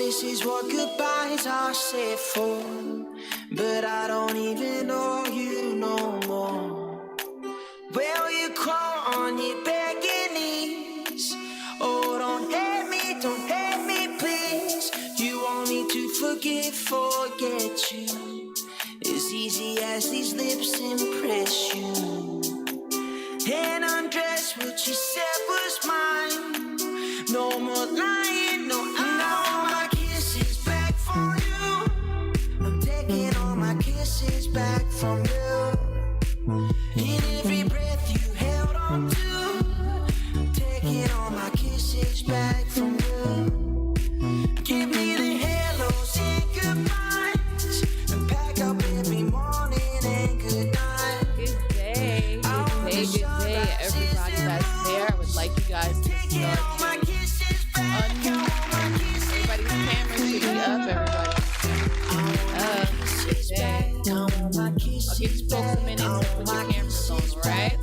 this is what goodbyes are said for. But I don't even know you no more. Well, you crawl on your begging knees. Oh, don't hate me, please. You want me to forget you. As easy as these lips impress you. And undress what you said was mine. No more lying, no, I want my kisses back from you. I'm taking all my kisses back from you. In every breath you held on to, I'm taking all my kisses back from you. Give me the hellos and goodbyes, and pack up every morning and good night. Good day, everybody that's there. I would like you guys to start unmute. Everybody's camera should be up, everybody. Good day. I'll give you folks a minute to put your cameras on, right?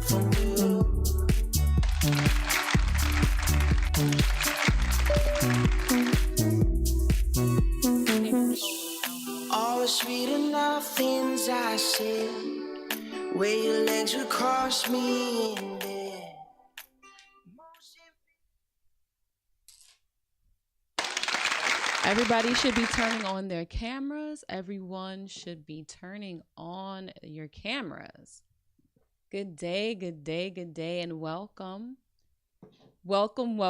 All the sweet enough things I said, where your legs would cross me in bed. Everybody should be turning on their cameras. Everyone should be turning on your cameras. Good day, and welcome. Welcome.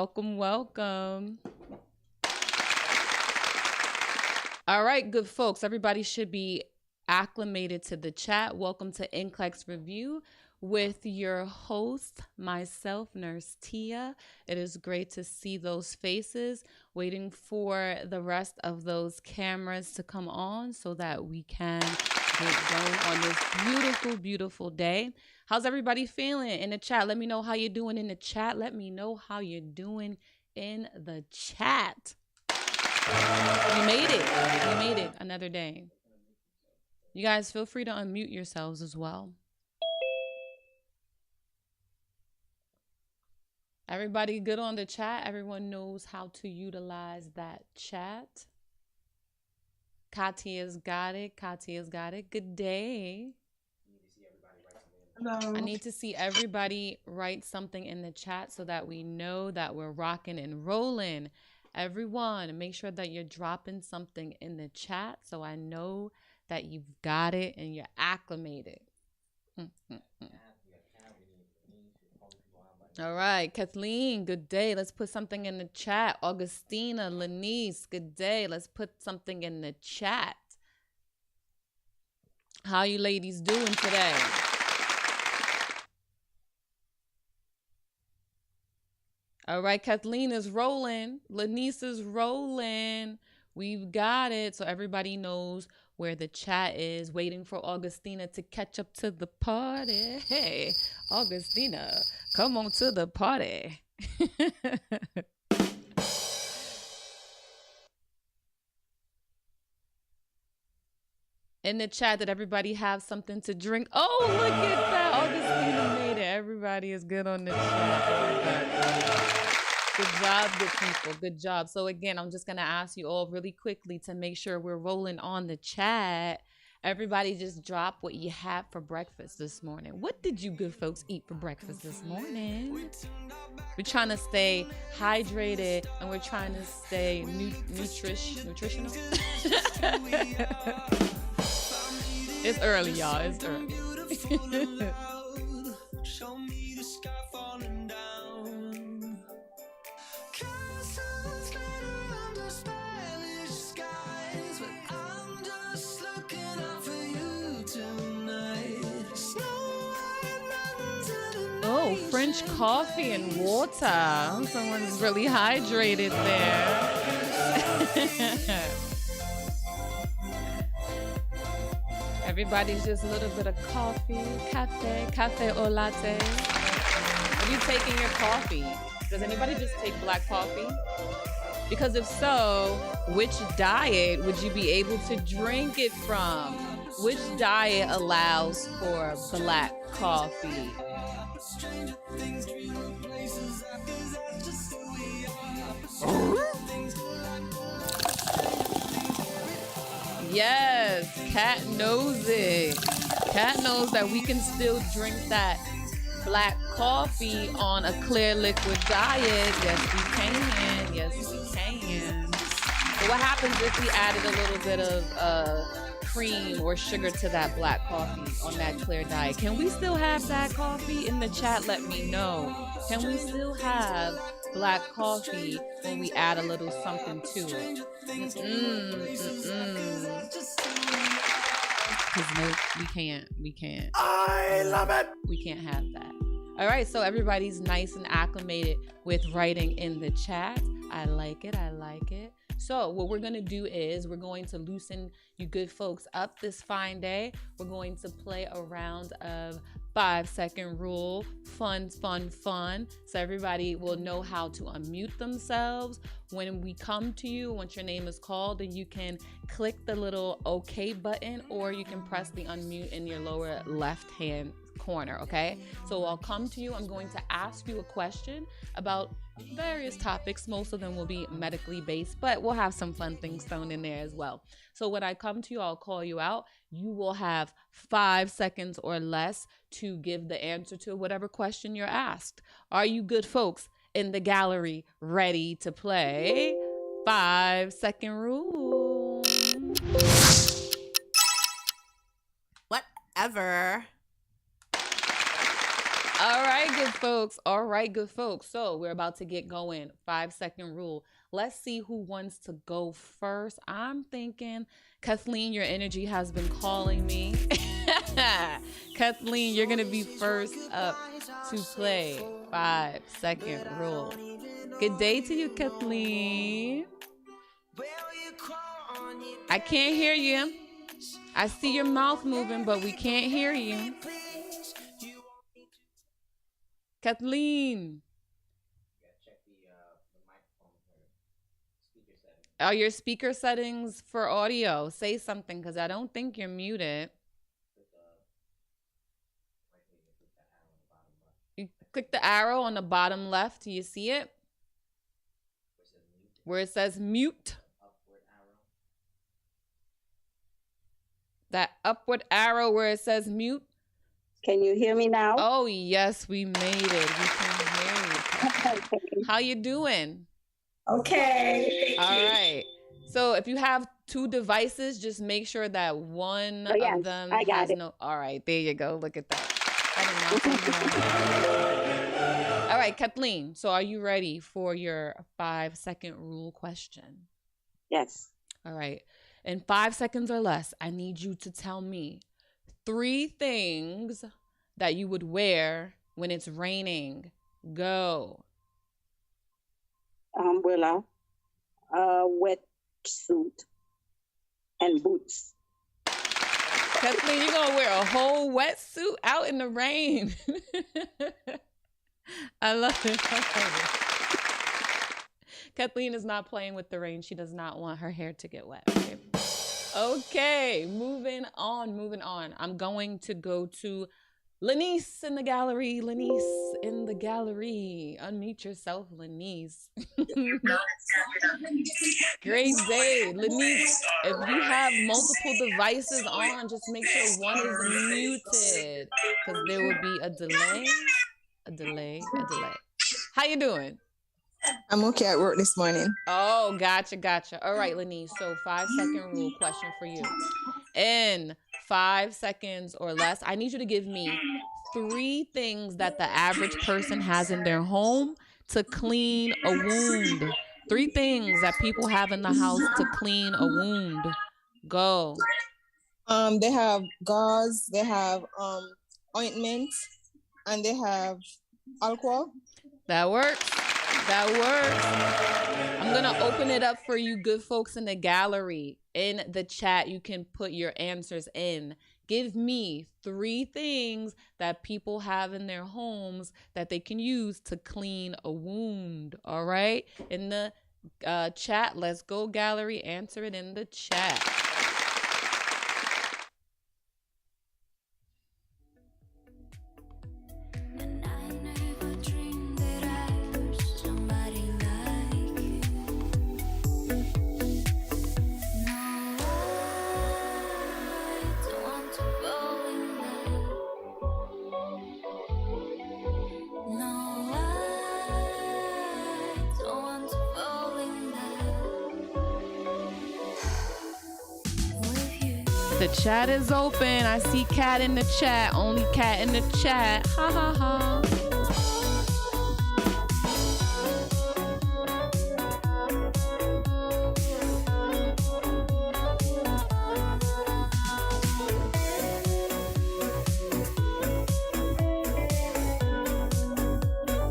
All right, good folks. Everybody should be acclimated to the chat. Welcome to NCLEX Review with your host, myself, Nurse Tia. It is great to see those faces, waiting for the rest of those cameras to come on so that we can get going on this beautiful day. How's everybody feeling in the chat? Let me know how you're doing in the chat. You made it another day. You guys feel free to unmute yourselves as well. Everybody good on the chat? Everyone knows how to utilize that chat. Katia's got it. Good day. Hello. I need to see everybody write something in the chat so that we know that we're rocking and rolling. Everyone, make sure that you're dropping something in the chat so I know that you've got it and you're acclimated. All right, Kathleen, good day. Let's put something in the chat. Augustina, Lenice, good day. Let's put something in the chat. How you ladies doing today? All right, Kathleen is rolling. Lenice is rolling. We've got it. So everybody knows where the chat is, waiting for Augustina to catch up to the party. Hey, Augustina, come on to the party. In the chat, did everybody have something to drink? Oh, look at that. Augustina made it. Everybody is good on the chat. Good job, good people. Good job. So again, I'm just going to ask you all really quickly to make sure we're rolling on the chat. Everybody just drop what you had for breakfast this morning. What did you good folks eat for breakfast this morning? We're trying to stay hydrated and we're trying to stay nutritional. It's early, y'all. It's early. Oh, French coffee and water. Someone's really hydrated there. Everybody's just a little bit of coffee, cafe au latte. What do you take in your coffee? Does anybody just take black coffee? Because if so, which diet would you be able to drink it from? Which diet allows for black coffee? Yes, Cat knows it. Cat knows that we can still drink that black coffee on a clear liquid diet. Yes, we can. Yes, we can. But what happens if we added a little bit of cream or sugar to that black coffee on that clear diet? Can we still have that coffee? In the chat, let me know. Can we still have black coffee when we add a little something to it? Because no, we can't. We can't. I love it. We can't have that. All right, so everybody's nice and acclimated with writing in the chat. I like it. I like it. So what we're going to do is we're going to loosen you good folks up this fine day. We're going to play a round of 5-second rule. Fun, fun, fun. So everybody will know how to unmute themselves. When we come to you, once your name is called, then you can click the little OK button, or you can press the unmute in your lower left hand corner. Okay, so I'll come to you. I'm going to ask you a question about various topics. Most of them will be medically based, but we'll have some fun things thrown in there as well. So when I come to you, I'll call you out. You will have 5 seconds or less to give the answer to whatever question you're asked. Are you good folks in the gallery ready to play 5-second rule? Whatever. All right, good folks. All right, good folks. So we're about to get going. 5-second rule. Let's see who wants to go first. I'm thinking, Kathleen, your energy has been calling me. Kathleen, you're going to be first up to play 5-second rule. Good day to you, Kathleen. I can't hear you. I see your mouth moving, but we can't hear you. Kathleen. Check the microphone for speaker settings. Are your speaker settings for audio? Say something, because I don't think you're muted. You click the arrow on the bottom left. Do you see it? Where it says mute. That upward arrow where it says mute. Can you hear me now? Oh, yes, we made it. We can hear you. How you doing? Okay. All right. So if you have two devices, just make sure that one of them has no. All right, there you go. Look at that. All right, Kathleen. So are you ready for your 5-second rule question? Yes. All right. In 5 seconds or less, I need you to tell me 3 things that you would wear when it's raining. Go. Umbrella, wetsuit, and boots. Kathleen, you're going to wear a whole wetsuit out in the rain. I love it. Kathleen is not playing with the rain. She does not want her hair to get wet. Okay, moving on. I'm going to go to Lanice in the gallery. Lanice in the gallery. Unmute yourself, Lanice. Great day. Lanice, if you have multiple devices on, just make sure one is muted, because there will be a delay. How you doing? I'm okay at work this morning. Oh, gotcha. All right, Lanice. So 5-second rule question for you. In 5 seconds or less, I need you to give me 3 things that the average person has in their home to clean a wound. 3 things that people have in the house to clean a wound. Go. They have gauze, they have ointment, and they have alcohol. That works. I'm going to open it up for you good folks in the gallery. In the chat, you can put your answers in. Give me 3 things that people have in their homes that they can use to clean a wound. All right? In the chat, let's go gallery. Answer it in the chat. The chat is open. I see cat in the chat. Only cat in the chat. Ha ha ha.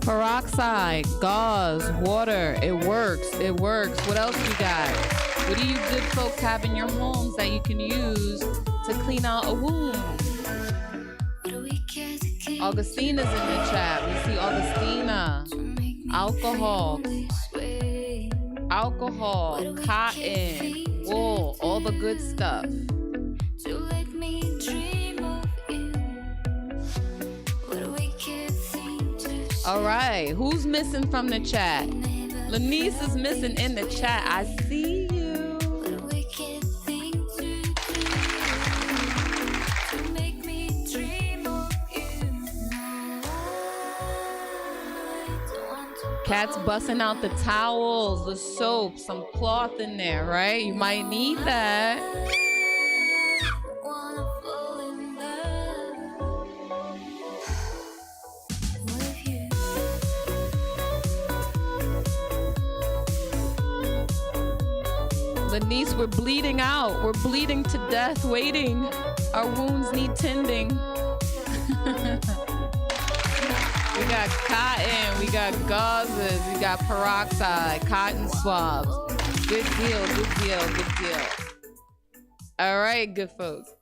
Peroxide, gauze, water. It works. It works. What else you got? What do you good folks have in your homes that you can use to clean out a wound? Augustina's in the chat. We see Augustina. Alcohol. Alcohol, cotton, wool, all the good stuff. All right, who's missing from the chat? Lanice is missing in the chat. I see you. Cat's busting out the towels, the soap, some cloth in there, right? You might need that. Lanice, we're bleeding out. We're bleeding to death, waiting. Our wounds need tending. We got cotton, we got gauzes, we got peroxide, cotton swabs. Good deal, good deal, good deal. All right, good folks.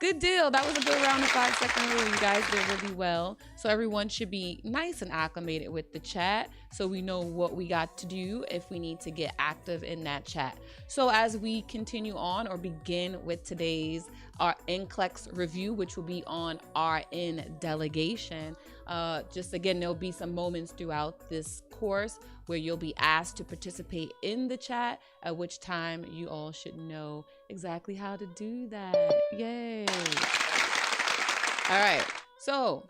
Good deal. That was a good round of 5-second rule. You guys did really well. So everyone should be nice and acclimated with the chat so we know what we got to do if we need to get active in that chat. So as we continue on or begin with today's our NCLEX review, which will be on RN delegation, just again, there'll be some moments throughout this course where you'll be asked to participate in the chat, at which time you all should know exactly how to do that. Yay. All right, so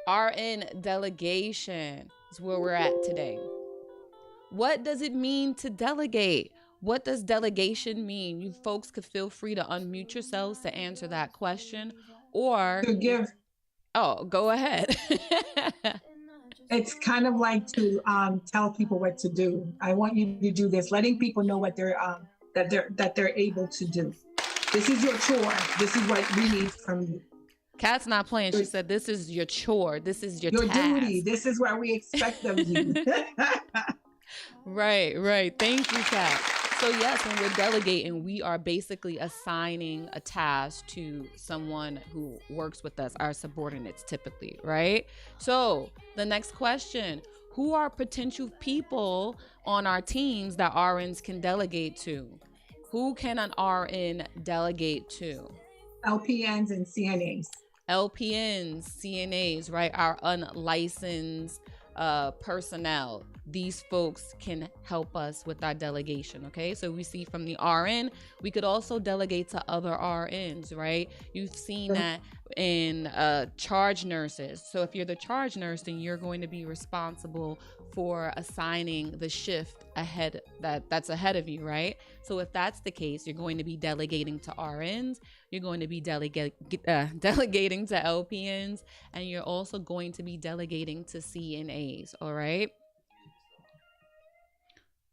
RN delegation is where we're at today. What does it mean to delegate? What does delegation mean? You folks could feel free to unmute yourselves to answer that question, or to give. Oh, go ahead. It's kind of like to tell people what to do. I want you to do this, letting people know what they're that they're able to do. This is your chore. This is what we need from you. Kat's not playing. She said, "This is your chore. This is your task. Duty. This is what we expect of you." Right. Thank you, Kat. So yes, when we're delegating, we are basically assigning a task to someone who works with us, our subordinates typically, right? So the next question, who are potential people on our teams that RNs can delegate to? Who can an RN delegate to? LPNs and CNAs. LPNs, CNAs, right? Our unlicensed personnel. These folks can help us with our delegation, okay? So we see from the RN, we could also delegate to other RNs, right? You've seen that in charge nurses. So if you're the charge nurse, then you're going to be responsible for assigning the shift ahead that's ahead of you, right? So if that's the case, you're going to be delegating to RNs, you're going to be delegating to LPNs, and you're also going to be delegating to CNAs, all right?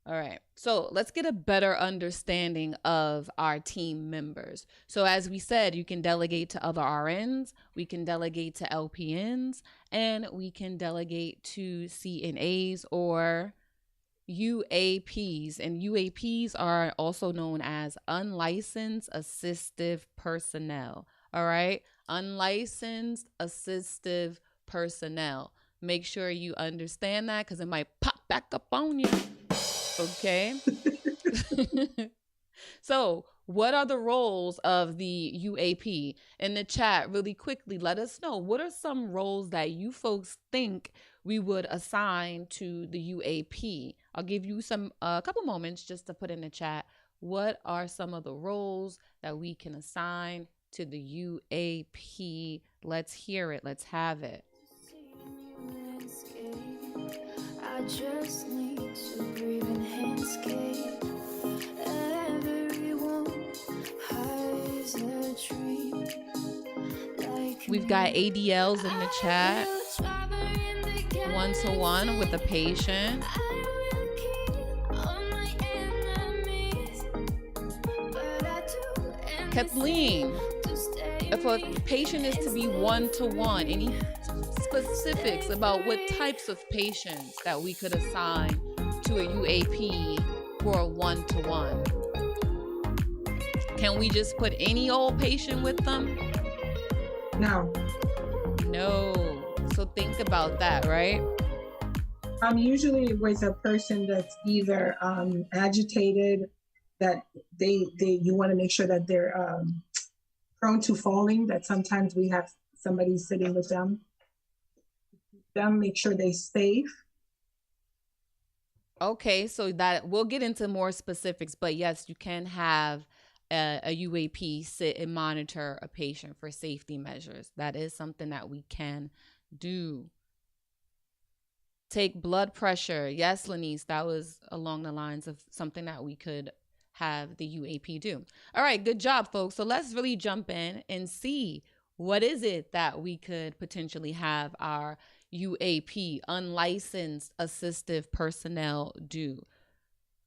All right, so let's get a better understanding of our team members. So as we said, you can delegate to other RNs, we can delegate to LPNs, and we can delegate to CNAs or UAPs. And UAPs are also known as unlicensed assistive personnel. All right, unlicensed assistive personnel. Make sure you understand that because it might pop back up on you. Okay. So what are the roles of the UAP? In the chat, really quickly, let us know, what are some roles that you folks think we would assign to the UAP? I'll give you a couple moments just to put in the chat. What are some of the roles that we can assign to the UAP? Let's hear it. Let's have it. I just need to breathe and handscape. Everyone hides We've got ADLs in the chat. One-to-one with a patient. Kathleen, if a patient is to be one-to-one, any specifics about what types of patients that we could assign to a UAP for a one-to-one? Can we just put any old patient with them? No. No. So think about that, right? Usually it was a person that's either agitated, that you want to make sure that they're prone to falling, that sometimes we have somebody sitting with them, make sure they're safe. Okay, so that we'll get into more specifics, but yes, you can have a UAP sit and monitor a patient for safety measures. That is something that we can do. Take blood pressure. Yes, Lanice, that was along the lines of something that we could have the UAP do. All right, good job, folks. So let's really jump in and see what is it that we could potentially have our UAP, unlicensed assistive personnel, do.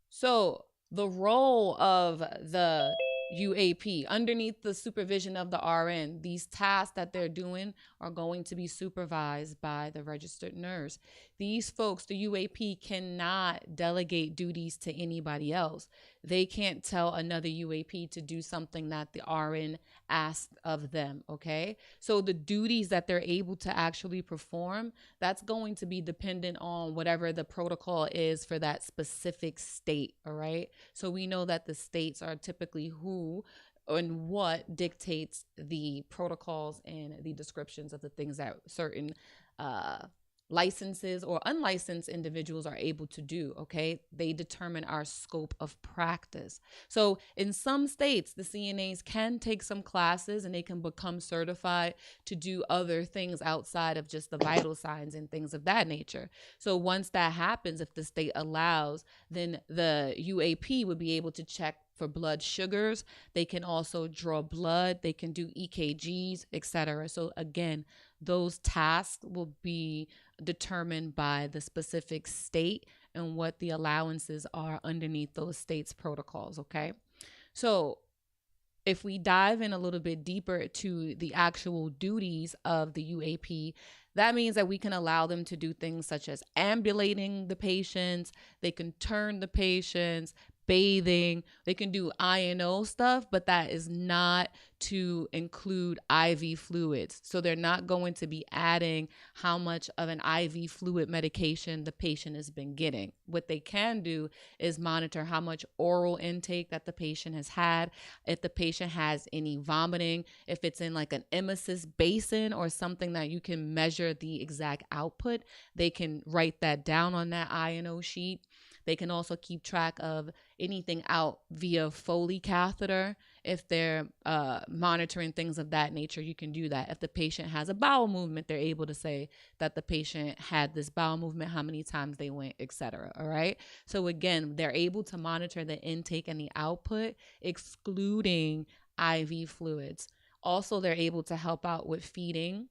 So the role of the UAP underneath the supervision of the RN, these tasks that they're doing are going to be supervised by the registered nurse. These folks, the UAP, cannot delegate duties to anybody else. They can't tell another UAP to do something that the RN asked of them, okay? So the duties that they're able to actually perform, that's going to be dependent on whatever the protocol is for that specific state, all right? So we know that the states are typically who and what dictates the protocols and the descriptions of the things that certain licenses or unlicensed individuals are able to do, okay? They determine our scope of practice. So in some states, the CNAs can take some classes and they can become certified to do other things outside of just the vital signs and things of that nature. So once that happens, if the state allows, then the UAP would be able to check for blood sugars. They can also draw blood. They can do EKGs, etc. So again, those tasks will be determined by the specific state and what the allowances are underneath those states' protocols, okay? So if we dive in a little bit deeper to the actual duties of the UAP, that means that we can allow them to do things such as ambulating the patients, they can turn the patients, bathing, they can do INO stuff, but that is not to include IV fluids. So they're not going to be adding how much of an IV fluid medication the patient has been getting. What they can do is monitor how much oral intake that the patient has had, if the patient has any vomiting, if it's in like an emesis basin or something that you can measure the exact output, they can write that down on that INO sheet. They can also keep track of anything out via Foley catheter. If they're monitoring things of that nature, you can do that. If the patient has a bowel movement, they're able to say that the patient had this bowel movement, how many times they went, etc. All right. So again, they're able to monitor the intake and the output, excluding IV fluids. Also, they're able to help out with feeding.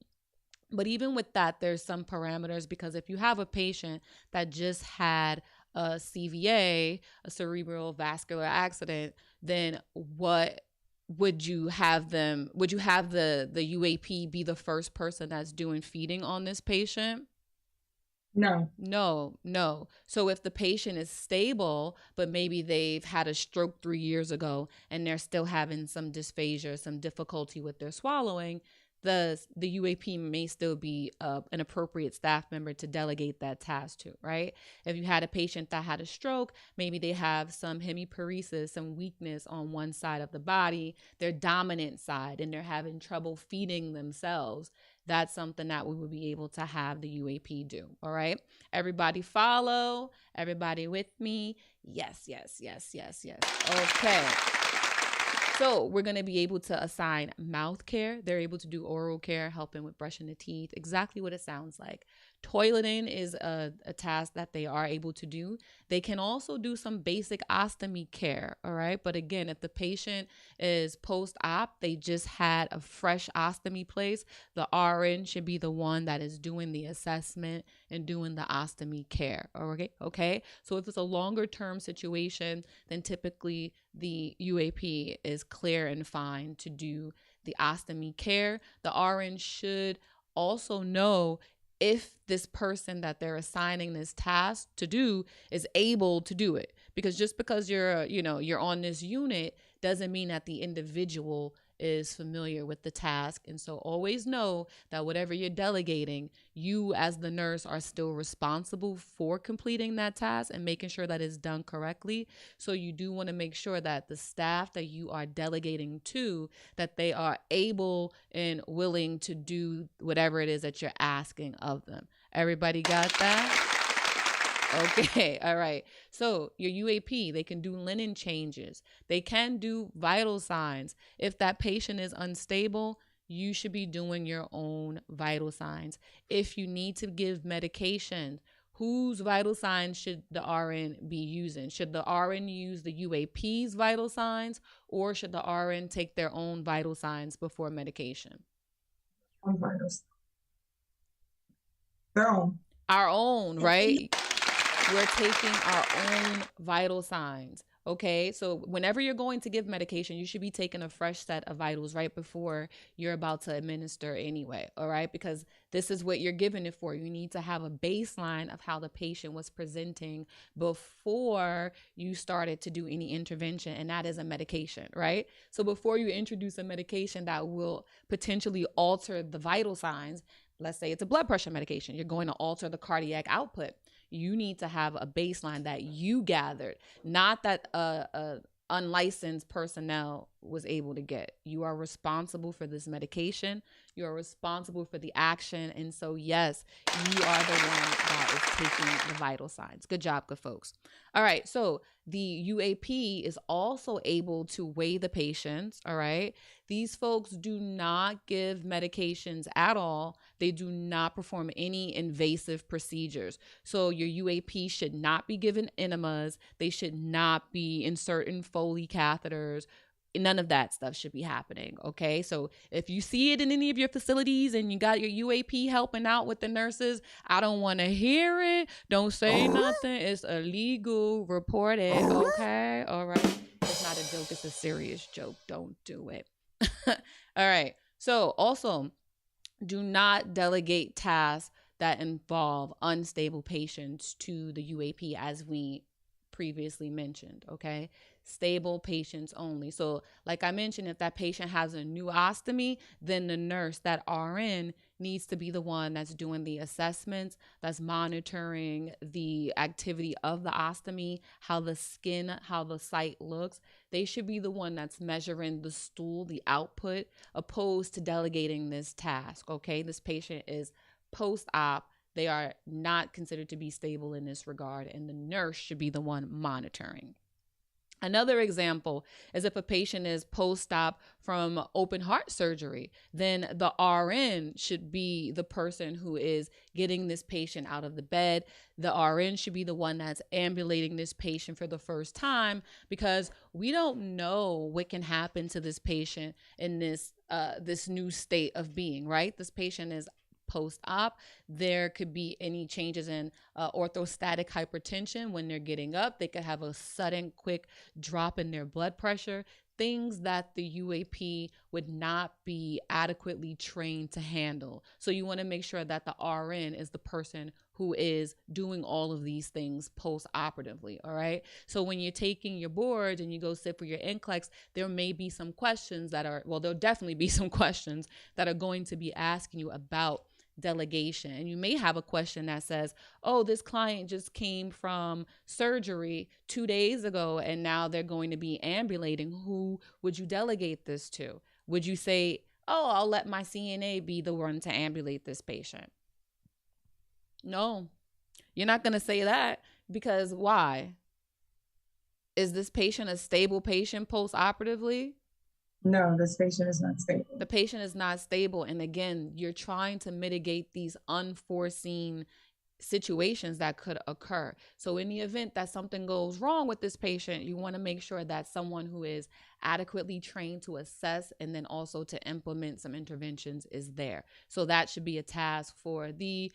But even with that, there's some parameters, because if you have a patient that just had a CVA, a cerebral vascular accident, then what would you have them, would you have the UAP be the first person that's doing feeding on this patient? No. No. So if the patient is stable, but maybe they've had a stroke 3 years ago and they're still having some dysphagia, some difficulty with their swallowing, the UAP may still be an appropriate staff member to delegate that task to, right? If you had a patient that had a stroke, maybe they have some hemiparesis, some weakness on one side of the body, their dominant side, and they're having trouble feeding themselves. That's something that we would be able to have the UAP do, all right? Everybody follow? Everybody with me? Yes. Okay. So we're going to be able to assign mouth care. They're able to do oral care, helping with brushing the teeth, exactly what it sounds like. Toileting is a task that they are able to do. They can also do some basic ostomy care, all right? But again, if the patient is post-op, they just had a fresh ostomy place, the RN should be the one that is doing the assessment and doing the ostomy care, okay? So if it's a longer term situation, then typically the UAP is clear and fine to do the ostomy care. The RN should also know if this person that they're assigning this task to do is able to do it. Because just because you're on this unit doesn't mean that the individual is familiar with the task. And so always know that whatever you're delegating, you as the nurse are still responsible for completing that task and making sure that it's done correctly. So you do want to make sure that the staff that you are delegating to, that they are able and willing to do whatever it is that you're asking of them. Everybody got that? Okay, all right. So your UAP, they can do linen changes. They can do vital signs. If that patient is unstable, you should be doing your own vital signs. If you need to give medication, whose vital signs should the RN be using? Should the RN use the UAP's vital signs, or should the RN take their own vital signs before medication? Their own. Our own, right? We're taking our own vital signs. Okay, so whenever you're going to give medication, you should be taking a fresh set of vitals right before you're about to administer anyway, all right? Because this is what you're giving it for. You need to have a baseline of how the patient was presenting before you started to do any intervention, and that is a medication, right? So before you introduce a medication that will potentially alter the vital signs, let's say it's a blood pressure medication, you're going to alter the cardiac output. You need to have a baseline that you gathered, not that unlicensed personnel was able to get. You are responsible for this medication. You are responsible for the action. And so, yes, you are the one that is taking the vital signs. Good job, good folks. All right. So the UAP is also able to weigh the patients. All right. These folks do not give medications at all. They do not perform any invasive procedures. So your UAP should not be given enemas. They should not be inserting Foley catheters. None of that stuff should be happening. Okay. So if you see it in any of your facilities and you got your UAP helping out with the nurses, I don't want to hear it. Don't say nothing. It's illegal. Report it. Okay. All right. It's not a joke. It's a serious joke. Don't do it. All right. So also, do not delegate tasks that involve unstable patients to the UAP, as we previously mentioned. Okay. Stable patients only. So like I mentioned, if that patient has a new ostomy, then the nurse, that RN, needs to be the one that's doing the assessments, that's monitoring the activity of the ostomy, how the skin, how the site looks. They should be the one that's measuring the stool, the output, opposed to delegating this task. Okay. This patient is post-op. They are not considered to be stable in this regard, and the nurse should be the one monitoring. Another example is if a patient is post-op from open heart surgery, then the RN should be the person who is getting this patient out of the bed. The RN should be the one that's ambulating this patient for the first time, because we don't know what can happen to this patient in this new state of being, right? This patient is post-op. There could be any changes in orthostatic hypertension when they're getting up. They could have a sudden quick drop in their blood pressure, things that the UAP would not be adequately trained to handle. So you want to make sure that the RN is the person who is doing all of these things post-operatively, all right? So when you're taking your boards and you go sit for your NCLEX, there may be some questions that are, well, there'll definitely be some questions that are going to be asking you about delegation. And you may have a question that says, oh, this client just came from surgery 2 days ago and now they're going to be ambulating. Who would you delegate this to? Would you say, oh, I'll let my CNA be the one to ambulate this patient? No, you're not going to say that, because why? Is this patient a stable patient post-operatively? No, this patient is not stable. The patient is not stable. And again, you're trying to mitigate these unforeseen situations that could occur. So in the event that something goes wrong with this patient, you want to make sure that someone who is adequately trained to assess and then also to implement some interventions is there. So that should be a task for the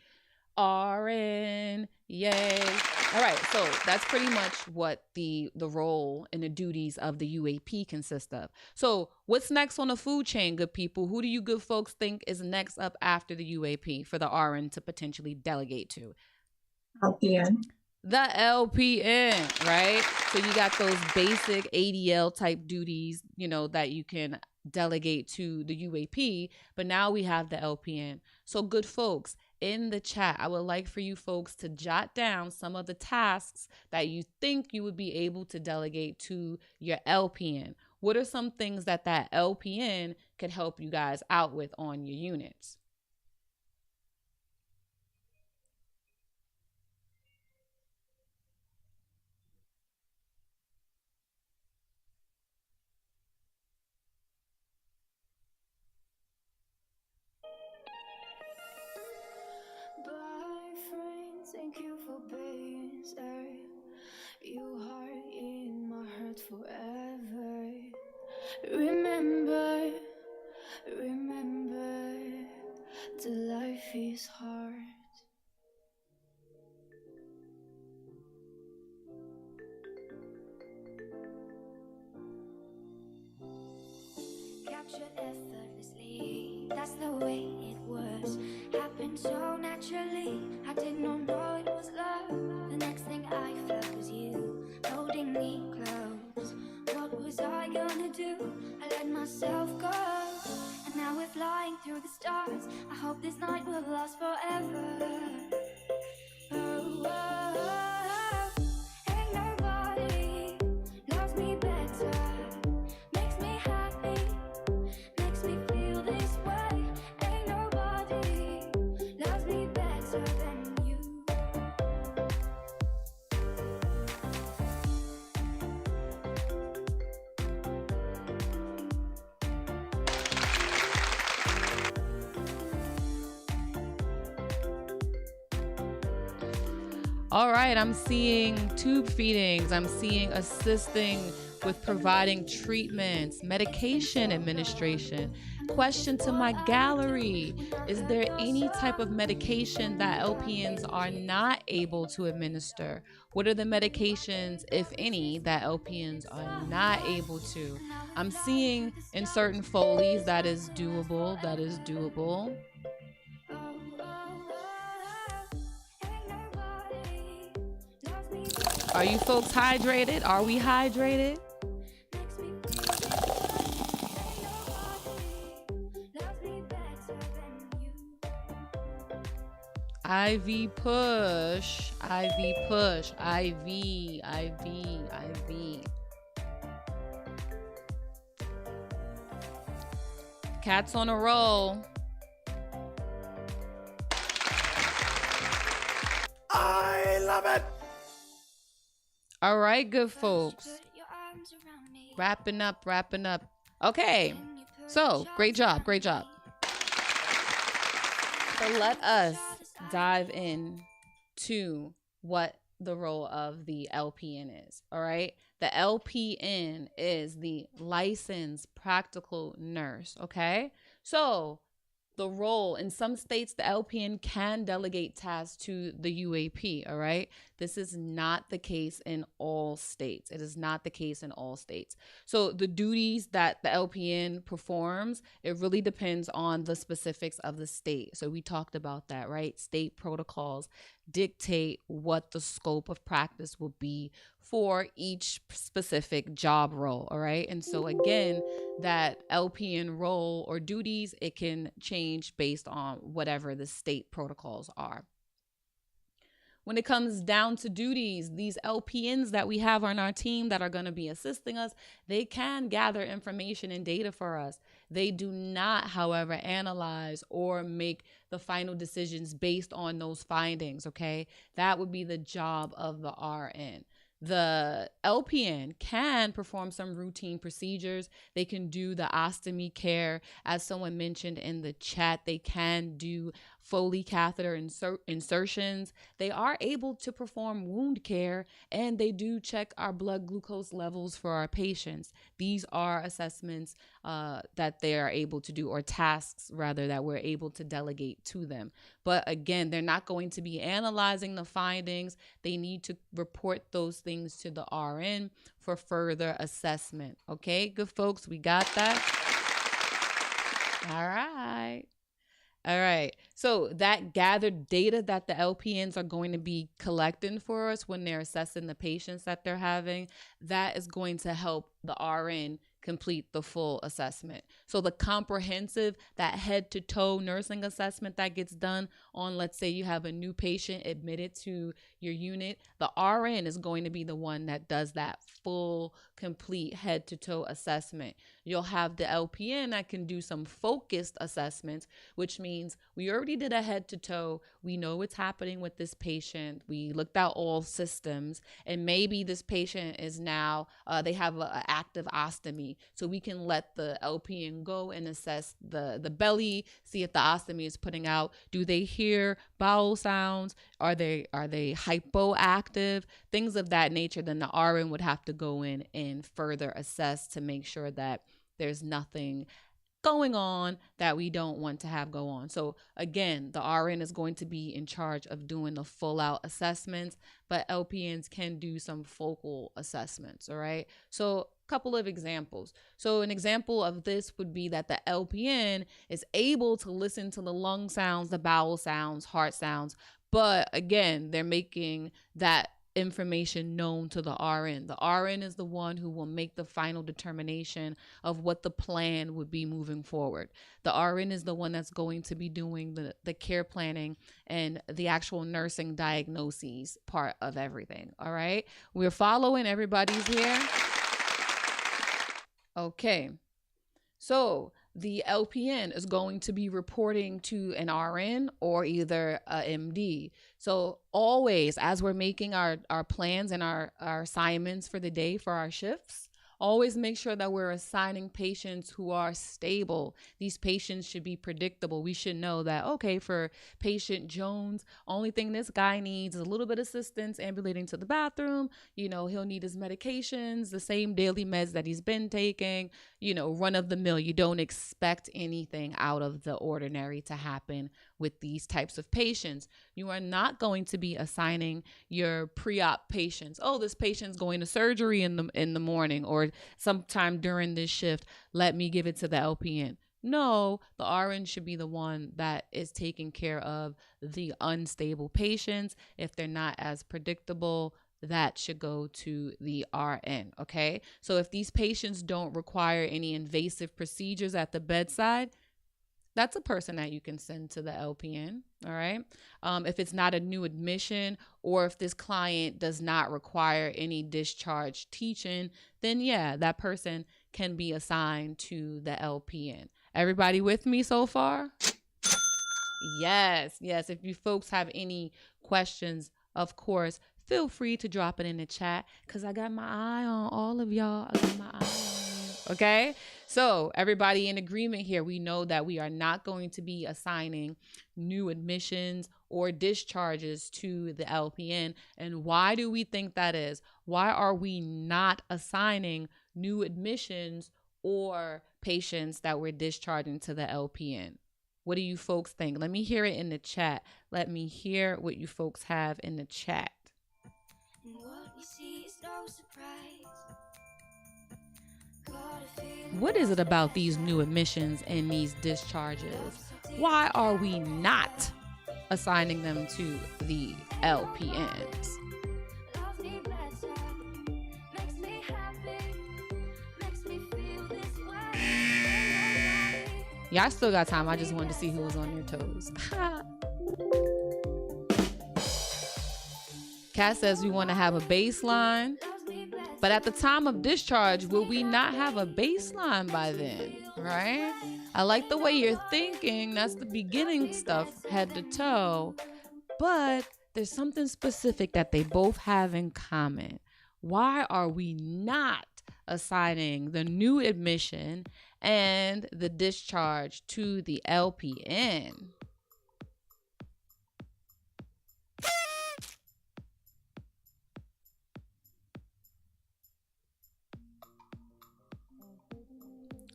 RN. Yay. All right, so that's pretty much what the role and the duties of the UAP consist of. So what's next on the food chain, good people? Who do you good folks think is next up after the UAP for the RN to potentially delegate to? LPN. The LPN, right? So you got those basic ADL type duties, you know, that you can delegate to the UAP, but now we have the LPN. So good folks, in the chat, I would like for you folks to jot down some of the tasks that you think you would be able to delegate to your LPN. What are some things that LPN could help you guys out with on your units? Bye, friend. Thank you for being there. You are in my heart forever. Remember, the life is hard. Captured effortlessly, that's the way it was. Happened so naturally, I did not know it was love. The next thing I felt was you, holding me close. What was I gonna do? I let myself go. And now we're flying through the stars. I hope this night will last forever. Oh, oh, oh, oh. Ain't nobody loves me better. Makes me happy, makes me feel this way. Ain't nobody loves me better than you. All right, I'm seeing tube feedings. I'm seeing assisting with providing treatments, medication administration. Question to my gallery: is there any type of medication that LPNs are not able to administer? What are the medications, if any, that LPNs are not able to? I'm seeing in certain Foleys that is doable. That is doable. Are you folks hydrated? Are we hydrated? IV push, IV push, IV, IV, IV. Cats on a roll. I love it. All right, good folks. Wrapping up. Okay, so great job. So let us dive in to what the role of the LPN is. All right, the LPN is the licensed practical nurse. Okay, so the role in some states, the LPN can delegate tasks to the UAP. All right. This is not the case in all states. It is not the case in all states. So the duties that the LPN performs, it really depends on the specifics of the state. So we talked about that, right? State protocols dictate what the scope of practice will be for each specific job role. All right. And so again, that LPN role or duties, it can change based on whatever the state protocols are. When it comes down to duties, these LPNs that we have on our team that are going to be assisting us, they can gather information and data for us. They do not, however, analyze or make the final decisions based on those findings, okay? That would be the job of the RN. The LPN can perform some routine procedures. They can do the ostomy care. As someone mentioned in the chat, they can do Foley catheter insertions. They are able to perform wound care, and they do check our blood glucose levels for our patients. These are assessments that they are able to do, or tasks rather, that we're able to delegate to them. But again, they're not going to be analyzing the findings. They need to report those things to the RN for further assessment. Okay, good folks, we got that? All right. All right. So that gathered data that the LPNs are going to be collecting for us when they're assessing the patients that they're having, that is going to help the RN complete the full assessment. So the comprehensive, that head to toe nursing assessment that gets done on, let's say you have a new patient admitted to your unit, the RN is going to be the one that does that full, complete head to toe assessment. You'll have the LPN that can do some focused assessments, which means we already did a head to toe. We know what's happening with this patient. We looked at all systems, and maybe this patient is now, they have an active ostomy. So we can let the LPN go and assess the belly, see if the ostomy is putting out. Do they hear bowel sounds? Are they hypoactive? Things of that nature. Then the RN would have to go in and further assess to make sure that there's nothing going on that we don't want to have go on. So again, the RN is going to be in charge of doing the full out assessments, but LPNs can do some focal assessments. All right. So a couple of examples. So an example of this would be that the LPN is able to listen to the lung sounds, the bowel sounds, heart sounds, but again, they're making that information known to the RN. The RN is the one who will make the final determination of what the plan would be moving forward. The RN is the one that's going to be doing the care planning and the actual nursing diagnoses part of everything. All right. We're following. Everybody's here. Okay. So the LPN is going to be reporting to an RN or either a MD. So always, as we're making our plans and our assignments for the day for our shifts, always make sure that we're assigning patients who are stable. These patients should be predictable. We should know that, okay, for patient Jones, only thing this guy needs is a little bit of assistance ambulating to the bathroom. You know, he'll need his medications, the same daily meds that he's been taking, you know, run of the mill. You don't expect anything out of the ordinary to happen with these types of patients. You are not going to be assigning your pre-op patients. Oh, this patient's going to surgery in the morning or sometime during this shift. Let me give it to the LPN. No, the RN should be the one that is taking care of the unstable patients. If they're not as predictable, that should go to the RN. Okay. So if these patients don't require any invasive procedures at the bedside, that's a person that you can send to the LPN. All right. If it's not a new admission or if this client does not require any discharge teaching, then yeah, that person can be assigned to the LPN. Everybody with me so far? Yes. Yes. If you folks have any questions, of course, feel free to drop it in the chat because I got my eye on all of y'all. I got my eye on you. Okay. So everybody in agreement here, we know that we are not going to be assigning new admissions or discharges to the LPN. And why do we think that is? Why are we not assigning new admissions or patients that we're discharging to the LPN? What do you folks think? Let me hear it in the chat. Let me hear what you folks have in the chat. What is it about these new admissions and these discharges? Why are we not assigning them to the LPNs? Y'all still got time. I just wanted to see who was on their toes. Kat says we want to have a baseline. But at the time of discharge, will we not have a baseline by then, right? I like the way you're thinking. That's the beginning stuff, head to toe. But there's something specific that they both have in common. why are we not assigning the new admission and the discharge to the LPN?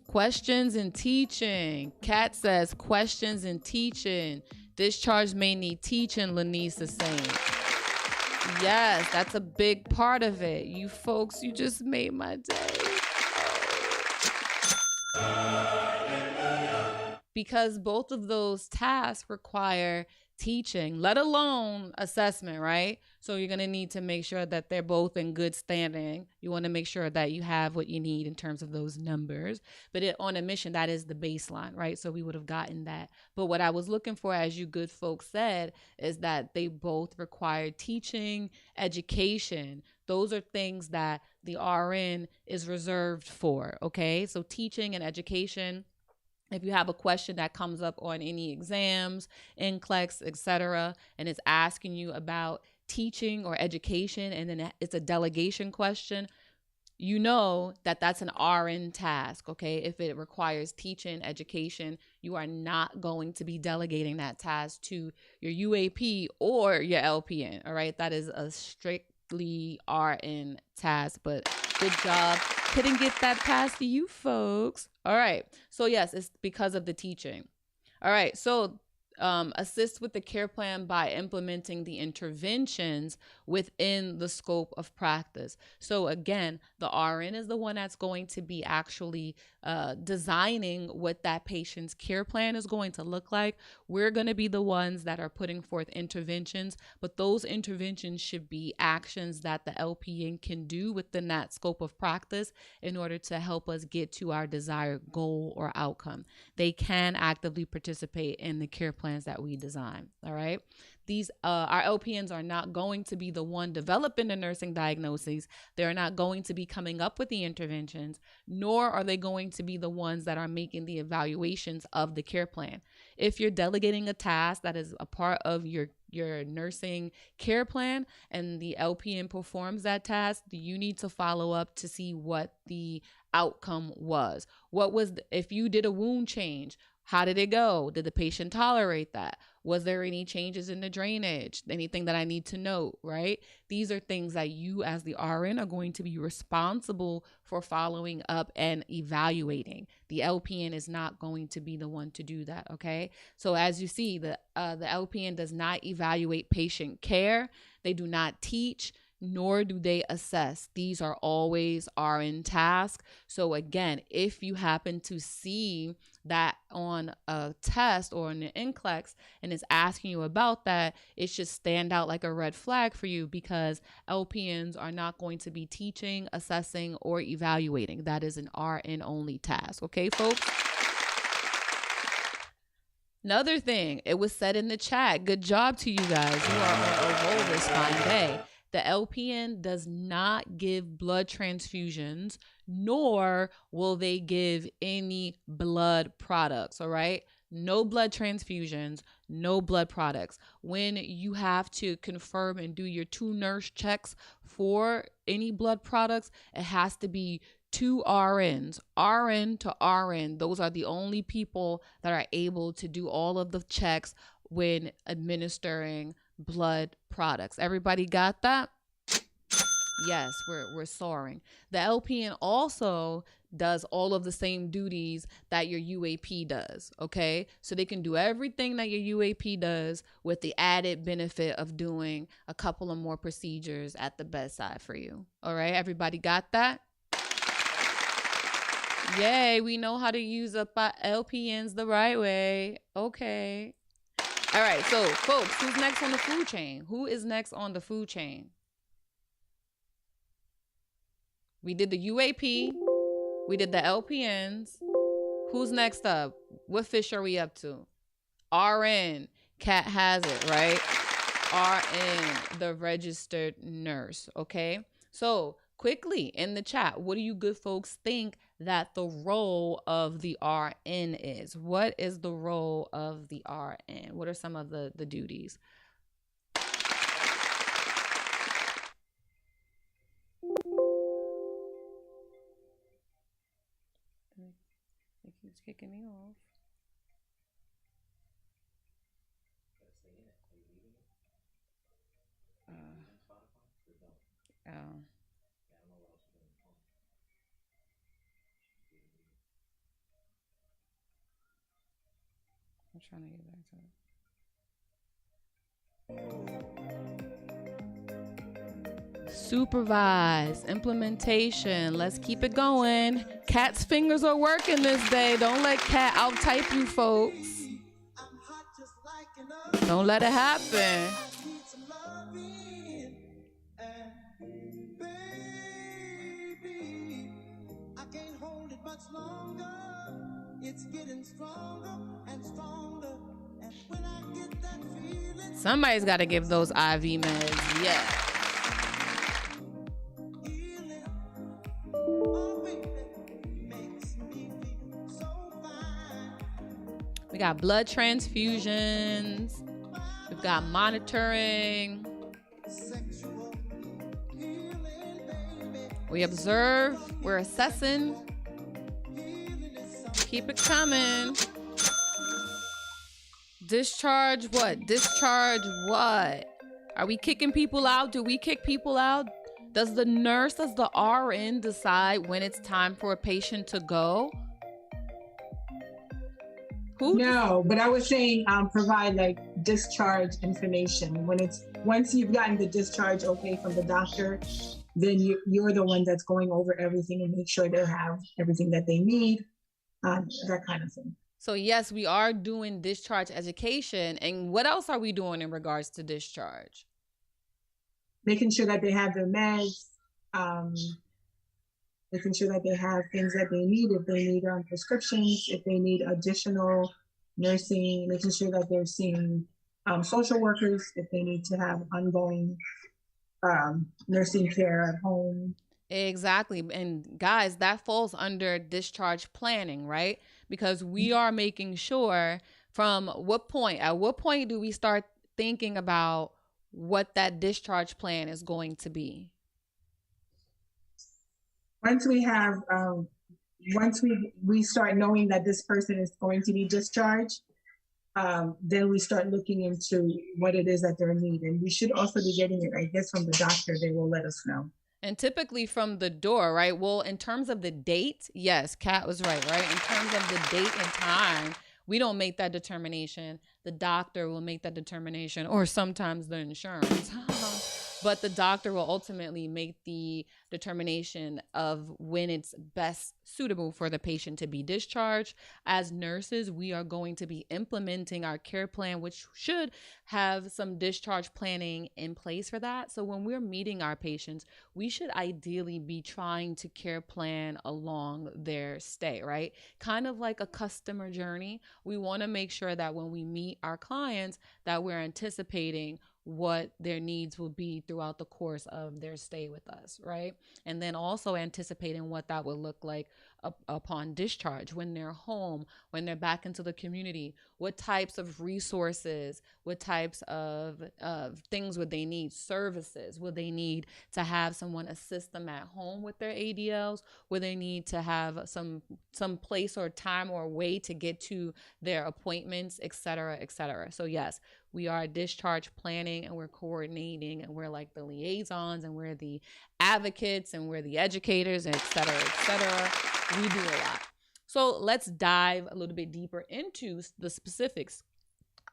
Questions in teaching. Kat says questions in teaching. Discharge may need teaching, Lanice is saying. Yes, that's a big part of it. You folks, you just made my day. Because both of those tasks require teaching, let alone assessment, right? So you're going to need to make sure that they're both in good standing. You want to make sure that you have what you need in terms of those numbers. But on admission, that is the baseline, right? So we would have gotten that. But what I was looking for, as you good folks said, is that they both require teaching, education. Those are things that the RN is reserved for, okay? So teaching and education. If you have a question that comes up on any exams, NCLEX, etc., and it's asking you about teaching or education, and then it's a delegation question, you know that that's an RN task, okay? If it requires teaching, education, you are not going to be delegating that task to your UAP or your LPN, all right? That is a strictly RN task, but good job. Couldn't get that past you folks. All right. So yes, it's because of the teaching. All right. So assist with the care plan by implementing the interventions within the scope of practice. So again, the RN is the one that's going to be actually designing what that patient's care plan is going to look like. We're going to be the ones that are putting forth interventions, but those interventions should be actions that the LPN can do within that scope of practice in order to help us get to our desired goal or outcome. They can actively participate in the care plans that we design. All right. These our LPNs are not going to be the one developing the nursing diagnoses. They're not going to be coming up with the interventions, nor are they going to be the ones that are making the evaluations of the care plan. If you're delegating a task that is a part of your nursing care plan and the LPN performs that task, you need to follow up to see what the outcome was. If you did a wound change, how did it go? Did the patient tolerate that? Was there any changes in the drainage? Anything that I need to note, right? These are things that you as the RN are going to be responsible for following up and evaluating. The LPN is not going to be the one to do that, okay? So as you see, the LPN does not evaluate patient care. They do not teach, nor do they assess. These are always RN tasks. So again, if you happen to see that on a test or in the NCLEX and it's asking you about that, it should stand out like a red flag for you, because LPNs are not going to be teaching, assessing, or evaluating. That is an RN only task. Okay, folks? Another thing, it was said in the chat. Good job to you guys. You are on a roll this fine day. The LPN does not give blood transfusions, nor will they give any blood products, all right? No blood transfusions, no blood products. When you have to confirm and do your 2 nurse checks for any blood products, it has to be 2 RNs, RN to RN. Those are the only people that are able to do all of the checks when administering blood products. Everybody got that? Yes, we're soaring. The LPN also does all of the same duties that your UAP does, okay? So they can do everything that your UAP does with the added benefit of doing a couple of more procedures at the bedside for you. All right, everybody got that? Yay, we know how to use up our LPNs the right way. Okay. All right, so folks, who's next on the food chain? Who is next on the food chain? We did the UAP. We did the LPNs. Who's next up? What fish are we up to? RN. Cat has it, right? RN, the registered nurse, okay? So quickly in the chat, what do you good folks think that the role of the RN is? What is the role of the RN? What are some of the duties? It keeps kicking me off. Oh. I'm trying to get back to it. Supervise, implementation. Let's keep it going. Kat's fingers are working this day. Don't let Kat out-type you folks. Don't let it happen. It's getting stronger and stronger. And when I get that feeling, somebody's got to give those IV meds. Yeah. We got blood transfusions. We've got monitoring. We observe. We're assessing. Keep it coming. Discharge what? Discharge what? Are we kicking people out? Do we kick people out? Does the nurse, does the RN decide when it's time for a patient to go? Who? No, but I was saying provide like discharge information. Once you've gotten the discharge okay from the doctor, then you're the one that's going over everything and make sure they have everything that they need. That kind of thing. So yes, we are doing discharge education. And what else are we doing in regards to discharge? Making sure that they have their meds, making sure that they have things that they need, if they need prescriptions, if they need additional nursing, making sure that they're seeing social workers, if they need to have ongoing nursing care at home. Exactly. And guys, that falls under discharge planning, right? Because we are making sure from at what point do we start thinking about what that discharge plan is going to be? Once we have, once we start knowing that this person is going to be discharged, then we start looking into what it is that they're needing. And we should also be getting it, I guess, from the doctor. They will let us know. And typically from the door, right? Well, in terms of the date, yes, Kat was right? In terms of the date and time, we don't make that determination. The doctor will make that determination, or sometimes the insurance. But the doctor will ultimately make the determination of when it's best suitable for the patient to be discharged. As nurses, we are going to be implementing our care plan, which should have some discharge planning in place for that. So when we're meeting our patients, we should ideally be trying to care plan along their stay, right? Kind of like a customer journey. We want to make sure that when we meet our clients, that we're anticipating what their needs will be throughout the course of their stay with us, right? And then also anticipating what that would look like upon discharge, when they're home, when they're back into the community. What types of resources, what types of things would they need? Services, would they need to have someone assist them at home with their ADLs? Would they need to have some place or time or way to get to their appointments, et cetera, et cetera? So yes, we are discharge planning, and we're coordinating, and we're like the liaisons, and we're the advocates, and we're the educators, and et cetera, et cetera. We do a lot. So let's dive a little bit deeper into the specifics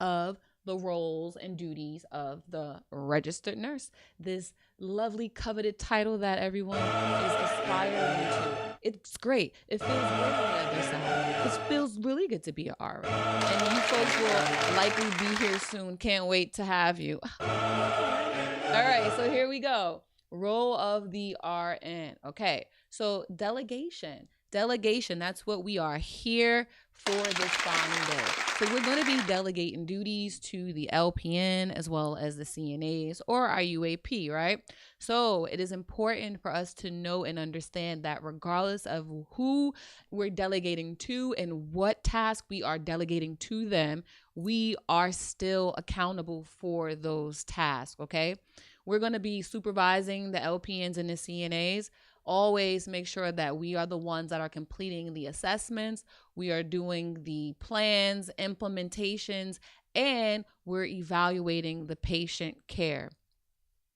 of the roles and duties of the registered nurse, this lovely coveted title that everyone is aspiring to. It's great. It feels great on the other side. It feels really good to be an RN. And you folks will likely be here soon. Can't wait to have you. All right, so here we go. Role of the RN. Okay, so delegation. Delegation, that's what we are here for this fine day. So we're going to be delegating duties to the LPN as well as the CNAs or our UAP, right? So it is important for us to know and understand that regardless of who we're delegating to and what task we are delegating to them, we are still accountable for those tasks, okay? we're going to be supervising the LPNs and the CNAs. Always make sure that we are the ones that are completing the assessments, we are doing the plans, implementations, and we're evaluating the patient care.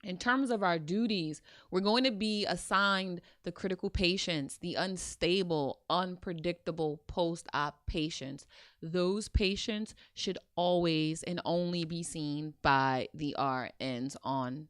In terms of our duties, we're going to be assigned the critical patients, the unstable, unpredictable post-op patients. Those patients should always and only be seen by the RNs on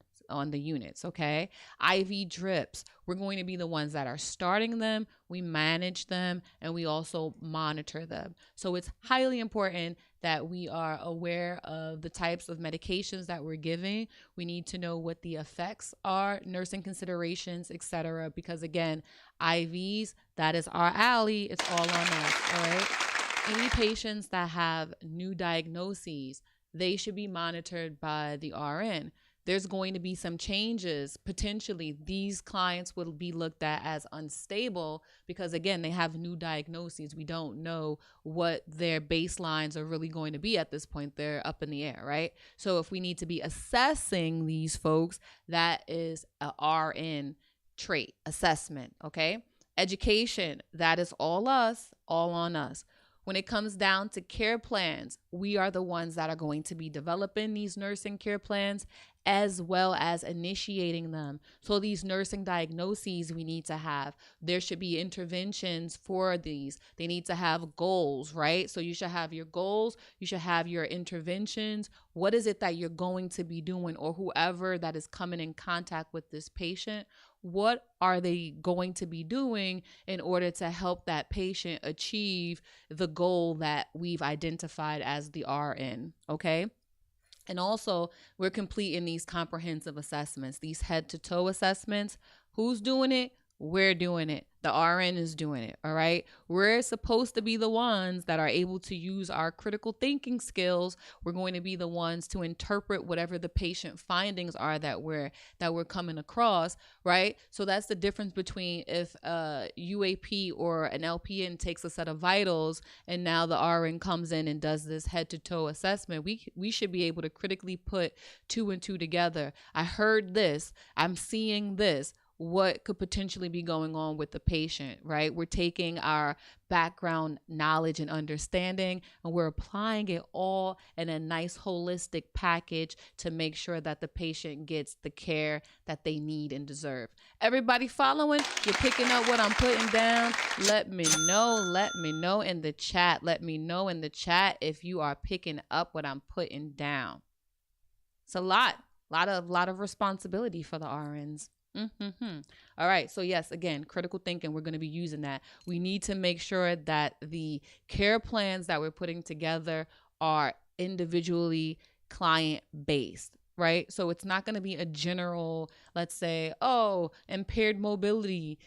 the units, okay? IV drips, we're going to be the ones that are starting them, we manage them, and we also monitor them. So it's highly important that we are aware of the types of medications that we're giving. We need to know what the effects are, nursing considerations, etc. Because again, IVs, that is our alley. It's all on us, all right? Any patients that have new diagnoses, they should be monitored by the RN. There's going to be some changes. Potentially, these clients will be looked at as unstable because, again, they have new diagnoses. We don't know what their baselines are really going to be at this point. They're up in the air, right? So if we need to be assessing these folks, that is a RN trait assessment, okay? Education, that is all us, all on us. When it comes down to care plans, we are the ones that are going to be developing these nursing care plans as well as initiating them. So these nursing diagnoses we need to have, there should be interventions for these. They need to have goals, right? So you should have your goals, you should have your interventions. What is it that you're going to be doing, or whoever that is coming in contact with this patient? What are they going to be doing in order to help that patient achieve the goal that we've identified as the RN, okay? And also, we're completing these comprehensive assessments, these head-to-toe assessments. Who's doing it? We're doing it. The RN is doing it, all right? We're supposed to be the ones that are able to use our critical thinking skills. We're going to be the ones to interpret whatever the patient findings are that we're coming across, right? So that's the difference between if a UAP or an LPN takes a set of vitals and now the RN comes in and does this head-to-toe assessment. We should be able to critically put two and two together. I heard this. I'm seeing this. What could potentially be going on with the patient, right? We're taking our background knowledge and understanding and we're applying it all in a nice holistic package to make sure that the patient gets the care that they need and deserve. Everybody following? You're picking up what I'm putting down? Let me know in the chat. Let me know in the chat if you are picking up what I'm putting down. It's a lot of responsibility for the RNs. All right. So yes, again, critical thinking, we're going to be using that. We need to make sure that the care plans that we're putting together are individually client based, right? So it's not going to be a general, let's say, impaired mobility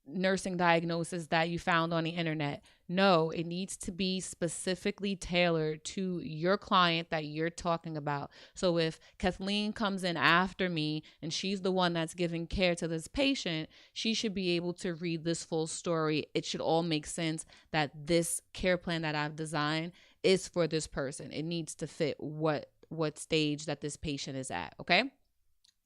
nursing diagnosis that you found on the internet. No, it needs to be specifically tailored to your client that you're talking about. So if Kathleen comes in after me and she's the one that's giving care to this patient, she should be able to read this full story. It should all make sense that this care plan that I've designed is for this person. It needs to fit what stage that this patient is at, okay?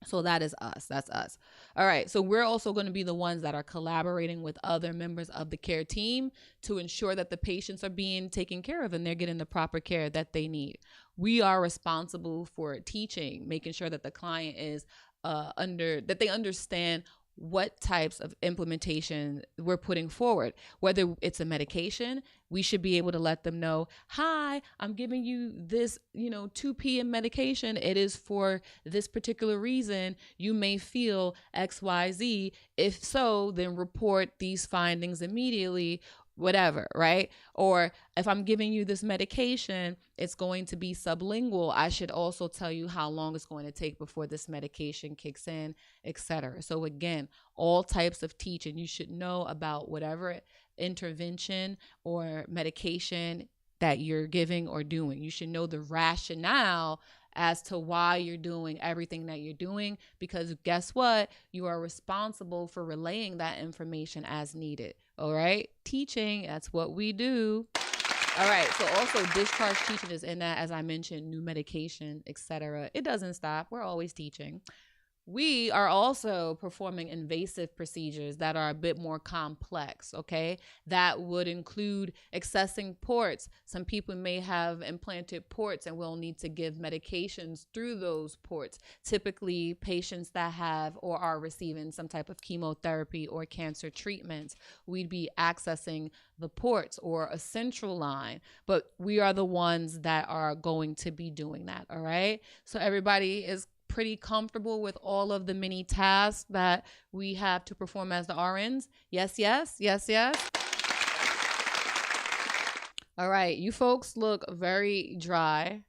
So that is us. That's us. All right. So we're also going to be the ones that are collaborating with other members of the care team to ensure that the patients are being taken care of and they're getting the proper care that they need. We are responsible for teaching, making sure that the client is that they understand what types of implementation we're putting forward. Whether it's a medication, we should be able to let them know, hi, I'm giving you this, 2 p.m. medication. It is for this particular reason. You may feel XYZ. If so, then report these findings immediately, whatever, right? Or if I'm giving you this medication, it's going to be sublingual. I should also tell you how long it's going to take before this medication kicks in, etc. So again, all types of teaching. You should know about whatever intervention or medication that you're giving or doing. You should know the rationale as to why you're doing everything that you're doing, because guess what? You are responsible for relaying that information as needed. All right. Teaching, that's what we do. All right. So also discharge teaching is in that, as I mentioned, new medication, etc. It doesn't stop. We're always teaching. we are also performing invasive procedures that are a bit more complex, okay? That would include accessing ports. Some people may have implanted ports and will need to give medications through those ports. Typically, patients that have or are receiving some type of chemotherapy or cancer treatments, we'd be accessing the ports or a central line, but we are the ones that are going to be doing that, all right? So everybody is pretty comfortable with all of the many tasks that we have to perform as the RNs? Yes, yes, yes, yes. All right, you folks look very dry.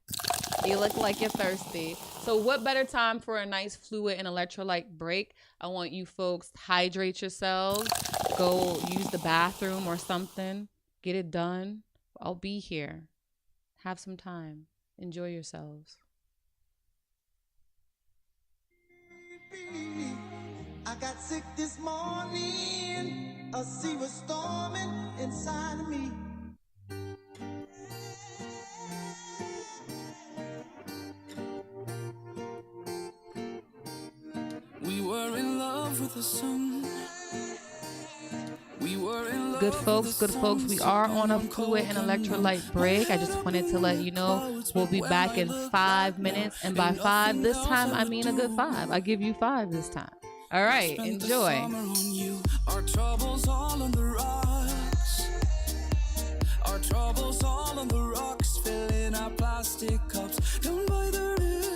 You look like you're thirsty. So what better time for a nice fluid and electrolyte break? I want you folks to hydrate yourselves, go use the bathroom or something, get it done. I'll be here. Have some time. Enjoy yourselves. I got sick this morning. A sea was storming inside of me. We were in love with the sun. We were in love. Good folks, we are on a fluid and electrolyte break. I just wanted to let you know we'll be back in 5 minutes. And by 5 this time, I mean a good 5. I give you 5 this time. All right, enjoy. Our troubles all on the rocks. Our troubles all on the rocks. Filling our plastic cups. Down by the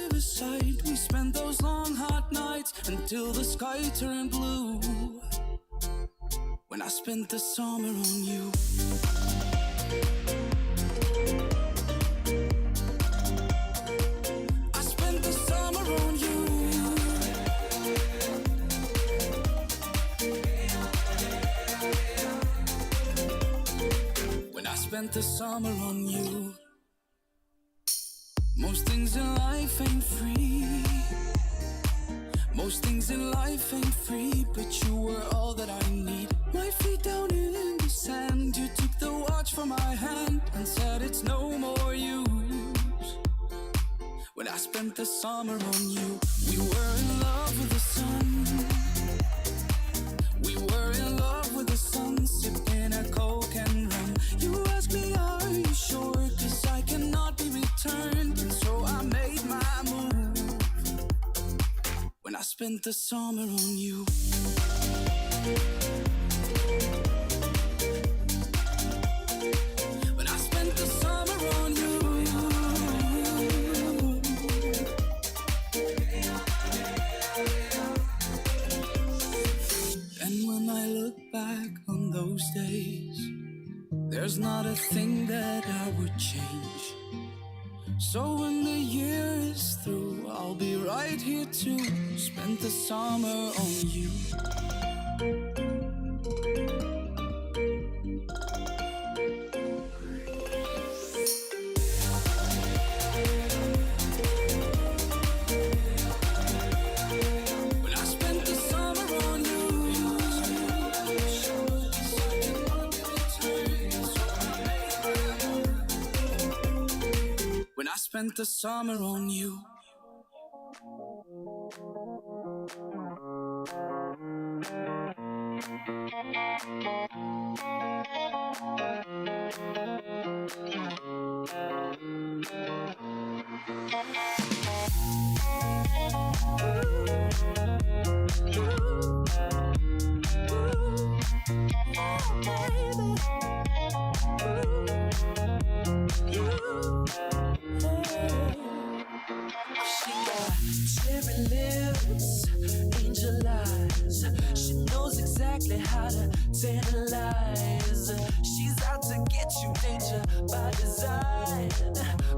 riverside, we spent those long hot nights until the sky turned blue. When I spent the summer on you. I spent the summer on you. When I spent the summer on you. Most things in life ain't free. Most things in life ain't free, but you were all that I need. My feet down in the sand, you took the watch from my hand and said it's no more use. When I spent the summer on you, we were in love with the sun. We were in love with the sun, sipping a Coke and rum. You asked me, are you sure? 'Cause I cannot be returned, and so I made my move. When I spent the summer on you. When I spent the summer on you. And when I look back on those days, there's not a thing that I would change. So when the year is through, I'll be right here to spend the summer on you. When I spent the summer on you. When I spent the summer on you. She got cherry lips, angel eyes. She knows exactly how to tantalize. She's out to get you, danger by design.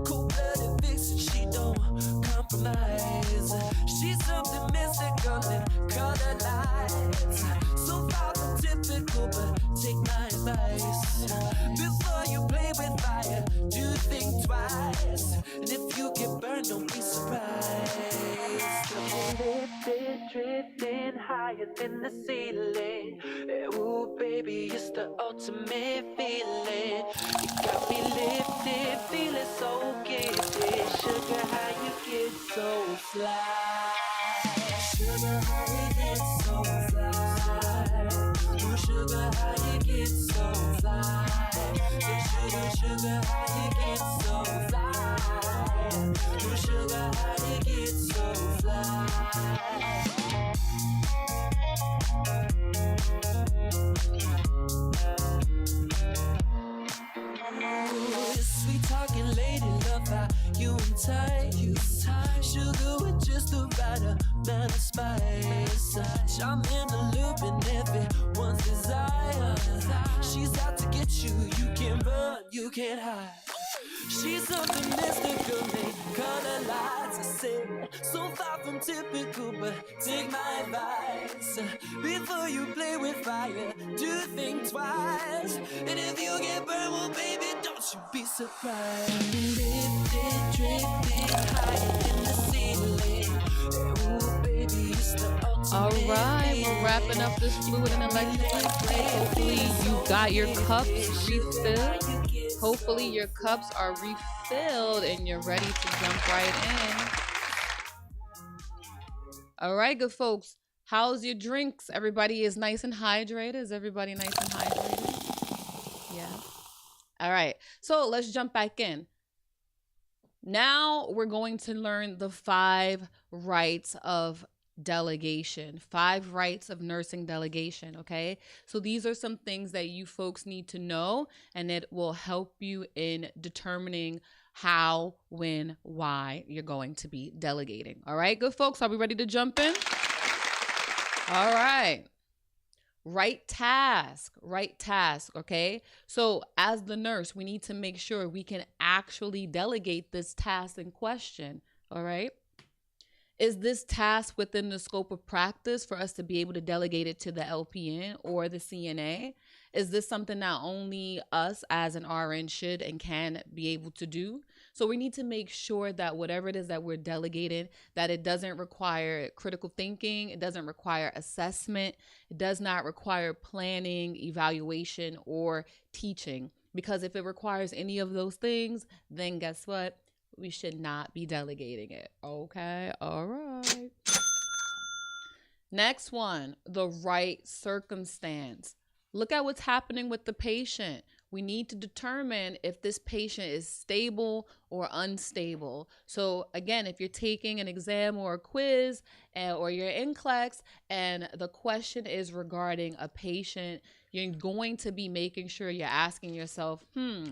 Cold-blooded vixen, she don't compromise. She's something mystical in colored lights. So far from typical, but take my advice. Before you play with fire, do think twice. And if you get burned, don't be surprised. Lifted, drifting higher than the ceiling. Ooh, baby, it's the ultimate feeling. You got me lifted, feeling so gifted. Sugar, how you get so fly? Sugar, sugar, how you get so fly? Ooh, sugar, how you get so fly? Say, sugar, sugar, how you get so fly? Ooh, sugar, how you get so fly? Ooh, sweet talking lady, love how you and tight. Sugar with just the right amount of spice. I'm in the loop and everyone's desire. She's out to get you, you can't run, you can't hide. She's something mystical, make color lights. I say, so far from typical, but take my advice. Before you play with fire, do think twice. And if you get burned, well, baby, don't you be surprised. Lifted, drifting higher in the ceiling. Ooh, baby, it's the ultimate. All right, we're wrapping up this fluid and electric play. Hopefully you got your cups refilled. Hopefully your cups are refilled and you're ready to jump right in. All right, good folks. How's your drinks? Everybody is nice and hydrated. Is everybody nice and hydrated? Yeah. All right. So let's jump back in. Now we're going to learn the 5 rights of delegation, 5 rights of nursing delegation. Okay. So these are some things that you folks need to know, and it will help you in determining how, when, why you're going to be delegating. All right, good folks. Are we ready to jump in? All right. Right task. Okay. So as the nurse, we need to make sure we can actually delegate this task in question. All right. Is this task within the scope of practice for us to be able to delegate it to the LPN or the CNA? Is this something that only us as an RN should and can be able to do? So we need to make sure that whatever it is that we're delegating, that it doesn't require critical thinking, it doesn't require assessment, it does not require planning, evaluation, or teaching. Because if it requires any of those things, then guess what? We should not be delegating it. Okay, all right. Next one, the right circumstance. Look at what's happening with the patient. We need to determine if this patient is stable or unstable. So again, if you're taking an exam or a quiz or you're in NCLEX and the question is regarding a patient, you're going to be making sure you're asking yourself,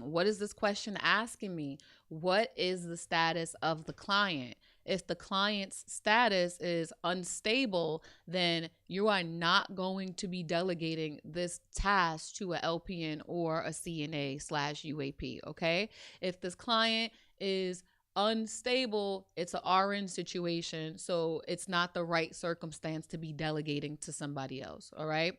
what is this question asking me? What is the status of the client? If the client's status is unstable, then you are not going to be delegating this task to a LPN or a CNA/UAP, okay? If this client is unstable, it's an RN situation, so it's not the right circumstance to be delegating to somebody else, all right?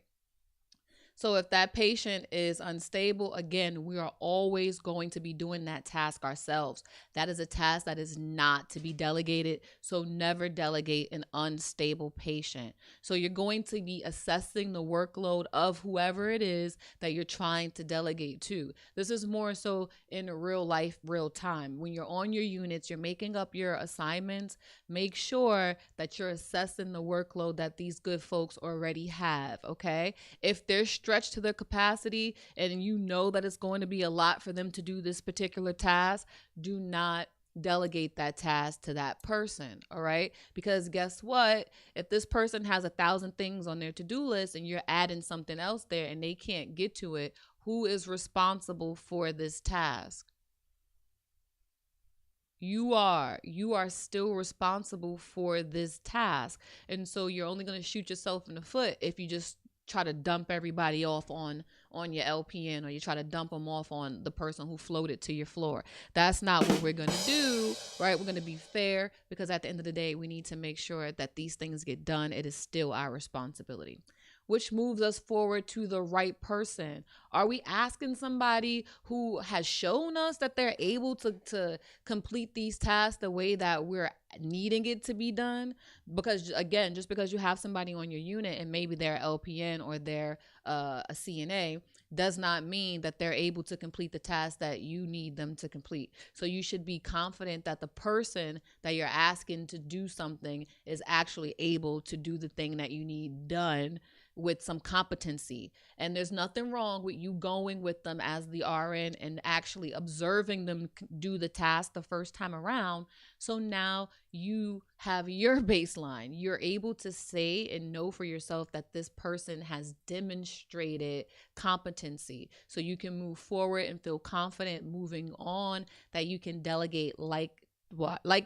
So if that patient is unstable, again, we are always going to be doing that task ourselves. That is a task that is not to be delegated. So never delegate an unstable patient. So you're going to be assessing the workload of whoever it is that you're trying to delegate to. This is more so in real life, real time. When you're on your units, you're making up your assignments, make sure that you're assessing the workload that these good folks already have, okay? If they're stretched to their capacity and you know that it's going to be a lot for them to do this particular task, do not delegate that task to that person, all right? Because guess what? If this person has 1,000 things on their to-do list and you're adding something else there and they can't get to it, who is responsible for this task? You are still responsible for this task. And so you're only going to shoot yourself in the foot if you just try to dump everybody off on your LPN, or you try to dump them off on the person who floated to your floor. That's not what we're going to do, right? We're going to be fair, because at the end of the day, we need to make sure that these things get done. It is still our responsibility. which moves us forward to the right person. Are we asking somebody who has shown us that they're able to complete these tasks the way that we're needing it to be done? Because again, just because you have somebody on your unit and maybe they're LPN or they're a CNA does not mean that they're able to complete the task that you need them to complete. So you should be confident that the person that you're asking to do something is actually able to do the thing that you need done with some competency. And there's nothing wrong with you going with them as the RN and actually observing them do the task the first time around. So now you have your baseline. You're able to say and know for yourself that this person has demonstrated competency. So you can move forward and feel confident moving on that you can delegate like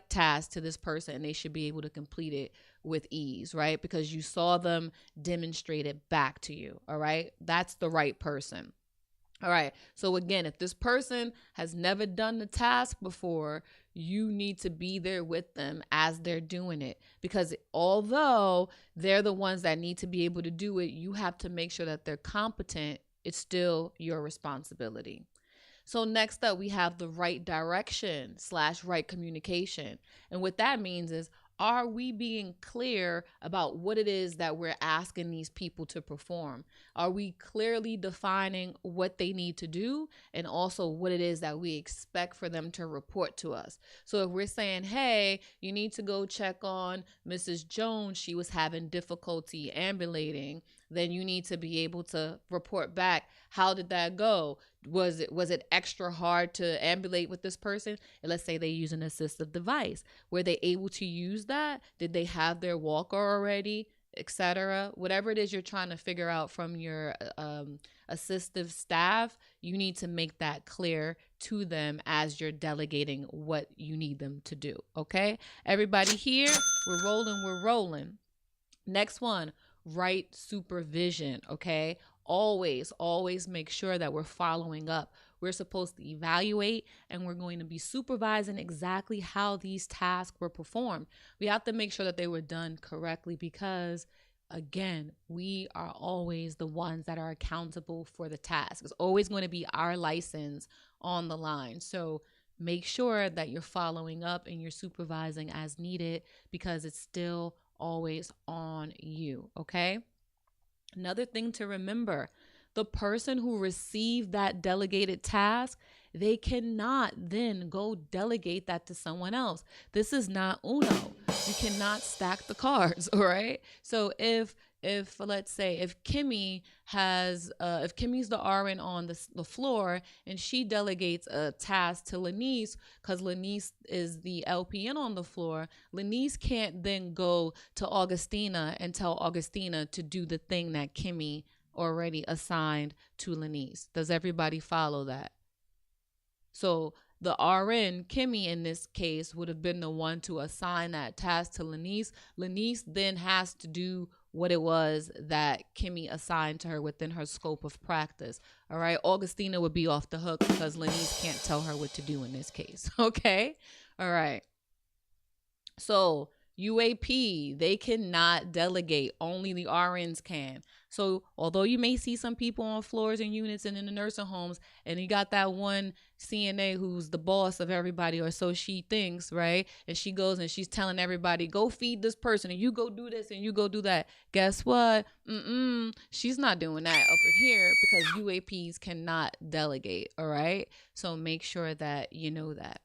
tasks to this person and they should be able to complete it with ease, right? Because you saw them demonstrate it back to you. All right. That's the right person. All right. So again, if this person has never done the task before, you need to be there with them as they're doing it, because although they're the ones that need to be able to do it, you have to make sure that they're competent. It's still your responsibility. So next up, we have the right direction / right communication. And what that means is, are we being clear about what it is that we're asking these people to perform? Are we clearly defining what they need to do and also what it is that we expect for them to report to us? So if we're saying, hey, you need to go check on Mrs. Jones, she was having difficulty ambulating, then you need to be able to report back. How did that go? Was it extra hard to ambulate with this person? And let's say they use an assistive device. Were they able to use that? Did they have their walker already, etc.? Whatever it is you're trying to figure out from your assistive staff, you need to make that clear to them as you're delegating what you need them to do. Okay, everybody here, we're rolling. Next one, right supervision. Okay, always make sure that we're following up. We're supposed to evaluate and we're going to be supervising exactly how these tasks were performed. We have to make sure that they were done correctly because, again, we are always the ones that are accountable for the task. It's always going to be our license on the line. So make sure that you're following up and you're supervising as needed because it's still always on you. Okay. Another thing to remember, the person who received that delegated task, they cannot then go delegate that to someone else. This is not Uno. You cannot stack the cards, all right? So if let's say if Kimmy if Kimmy's the RN on the floor and she delegates a task to Lanice because Lanice is the LPN on the floor, Lanice can't then go to Augustina and tell Augustina to do the thing that Kimmy already assigned to Lanice. Does everybody follow that? So the RN, Kimmy in this case, would have been the one to assign that task to Lanice. Lanice then has to do what it was that Kimmy assigned to her within her scope of practice. All right. Augustina would be off the hook because Lanice can't tell her what to do in this case. Okay. All right. So UAP, they cannot delegate. Only the RNs can. So although you may see some people on floors and units and in the nursing homes, and you got that one CNA who's the boss of everybody, or so she thinks, right? And she goes and she's telling everybody, go feed this person and you go do this and you go do that. Guess what? She's not doing that up in here because UAPs cannot delegate. All right. So make sure that you know that.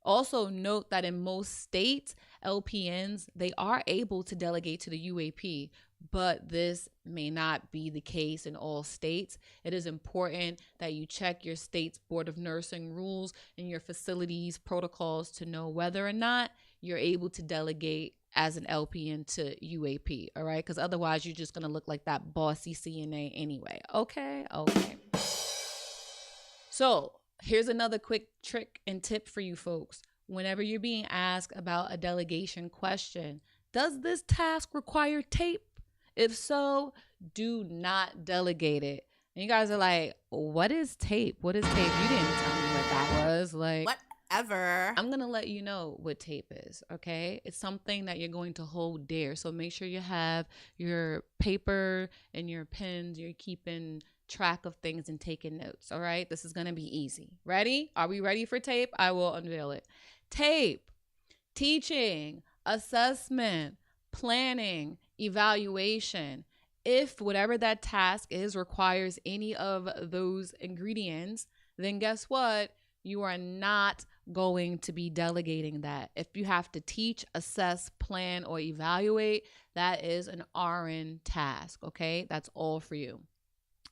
Also note that in most states, LPNs, they are able to delegate to the UAP, but this may not be the case in all states. It is important that you check your state's Board of Nursing rules and your facilities protocols to know whether or not you're able to delegate as an LPN to UAP, all right? Because otherwise you're just going to look like that bossy CNA anyway. Okay. So here's another quick trick and tip for you folks. Whenever you're being asked about a delegation question, does this task require tape? If so, do not delegate it. And you guys are like, what is tape? What is tape? You didn't tell me what that was. Like, what? ever. I'm going to let you know what tape is, okay? It's something that you're going to hold dear. So make sure you have your paper and your pens. You're keeping track of things and taking notes, all right? This is going to be easy. Ready? Are we ready for tape? I will unveil it. Tape, teaching, assessment, planning, evaluation. If whatever that task is requires any of those ingredients, then guess what? You are not going to be delegating that. If you have to teach, assess, plan, or evaluate, that is an RN task, okay? That's all for you.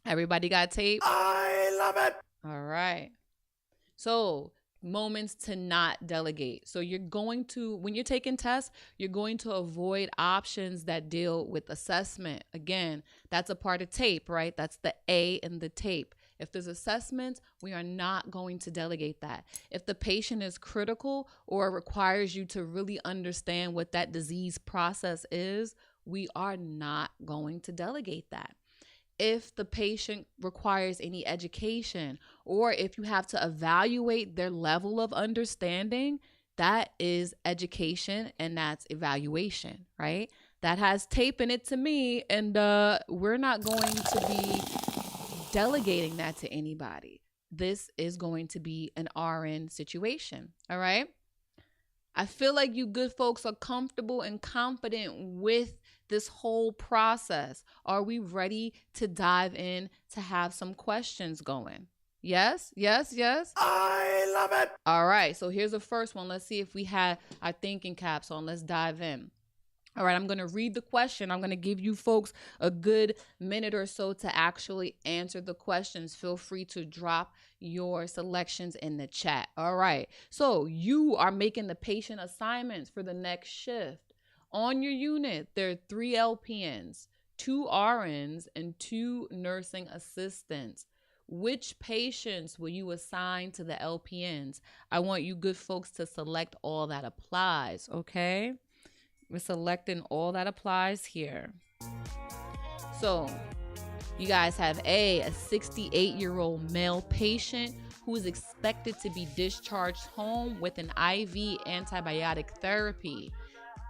Everybody got tape? I love it. All right. So, moments to not delegate. So you're going to, when you're taking tests, you're going to avoid options that deal with assessment. Again, that's a part of tape, right? That's the A in the tape. If there's assessments, we are not going to delegate that. If the patient is critical or requires you to really understand what that disease process is, we are not going to delegate that. If the patient requires any education, or if you have to evaluate their level of understanding, that is education and that's evaluation, right? That has tape in it to me, and we're not going to be delegating that to anybody. This is going to be an RN situation, all right? I feel like you good folks are comfortable and confident with this whole process. Are we ready to dive in to have some questions going? Yes, yes, yes. I love it. All right, so here's the first one. Let's see if we had our thinking caps on. Let's dive in. All right, I'm going to read the question. I'm going to give you folks a good minute or so to actually answer the questions. Feel free to drop your selections in the chat. All right, so you are making the patient assignments for the next shift. On your unit, there are 3 LPNs, 2 RNs, and 2 nursing assistants. Which patients will you assign to the LPNs? I want you good folks to select all that applies, okay? We're selecting all that applies here. So you guys have a 68-year-old male patient who is expected to be discharged home with an IV antibiotic therapy.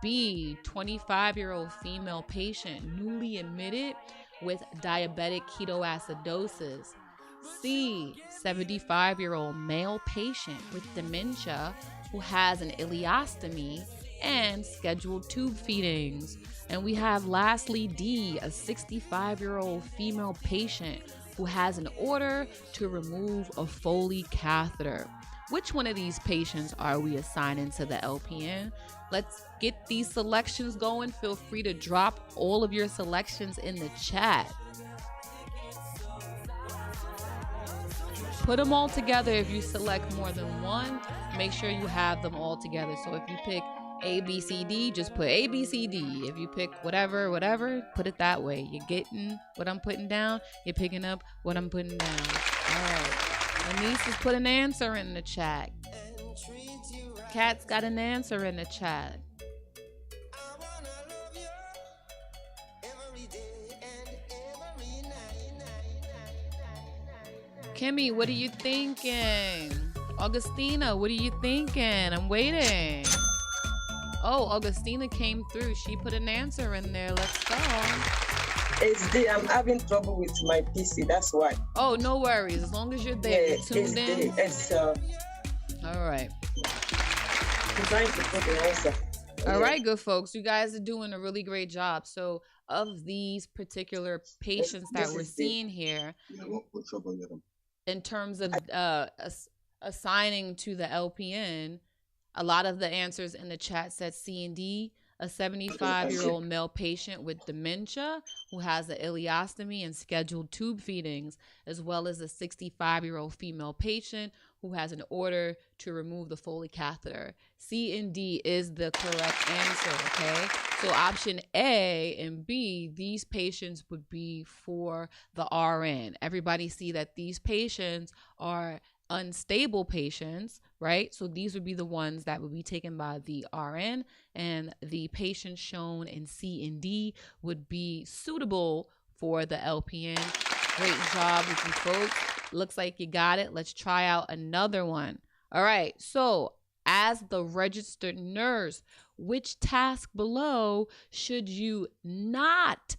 B, 25-year-old female patient newly admitted with diabetic ketoacidosis. C, 75-year-old male patient with dementia who has an ileostomy and scheduled tube feedings. And we have lastly D, a 65-year-old female patient who has an order to remove a Foley catheter. Which one of these patients are we assigning to the LPN? Let's get these selections going. Feel free to drop all of your selections in the chat. Put them all together. If you select more than one, make sure you have them all together. So if you pick A, B, C, D, just put A, B, C, D. If you pick whatever, put it that way. You're getting what I'm putting down. You're picking up what I'm putting down. All right. Anise has put an answer in the chat. Kat's got an answer in the chat. Kimmy, what are you thinking? Augustina, what are you thinking? I'm waiting. Oh, Augustina came through. She put an answer in there. Let's go. It's D. I'm having trouble with my PC. That's why. Oh, no worries. As long as you're there, Yeah, you're tuned in. It's All right. I'm trying to put the answer. All right, good folks. You guys are doing a really great job. So, of these particular patients that we're seeing here, in terms of assigning to the LPN, a lot of the answers in the chat said C and D. A 75-year-old male patient with dementia who has an ileostomy and scheduled tube feedings, as well as a 65-year-old female patient who has an order to remove the Foley catheter. C and D is the correct answer, okay? So option A and B, these patients would be for the RN. Everybody see that these patients are unstable patients, right? So these would be the ones that would be taken by the RN, and the patients shown in C and D would be suitable for the LPN. Great job with you folks. Looks like you got it. Let's try out another one. All right, so as the registered nurse, which task below should you not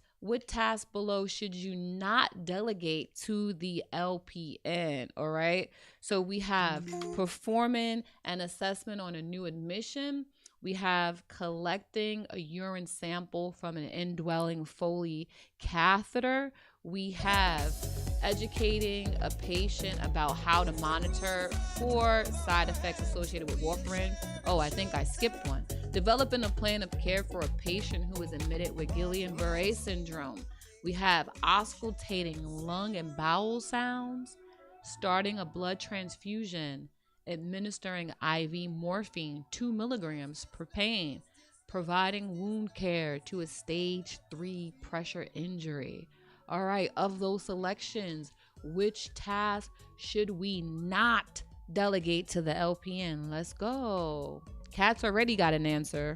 delegate to the LPN? All right, so we have performing an assessment on a new admission. We have collecting a urine sample from an indwelling Foley catheter. We have educating a patient about how to monitor for side effects associated with warfarin. Oh, I think I skipped one. Developing a plan of care for a patient who is admitted with Guillain-Barré syndrome. We have auscultating lung and bowel sounds, starting a blood transfusion, administering IV morphine 2 milligrams per pain, providing wound care to a stage 3 pressure injury. All right, of those selections, which task should we not delegate to the LPN? Let's go. Kat's already got an answer.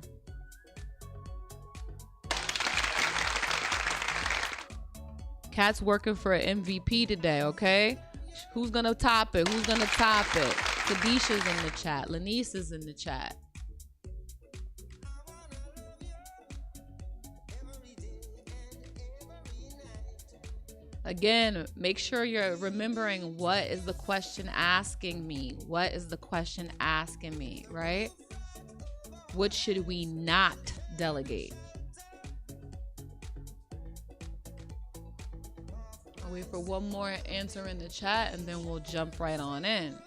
Kat's working for an MVP today, okay? Who's gonna top it? Who's gonna top it? Kadisha's in the chat. Lanice is in the chat. Again, make sure you're remembering what is the question asking me? What is the question asking me, right? What should we not delegate? I'll wait for one more answer in the chat and then we'll jump right on in.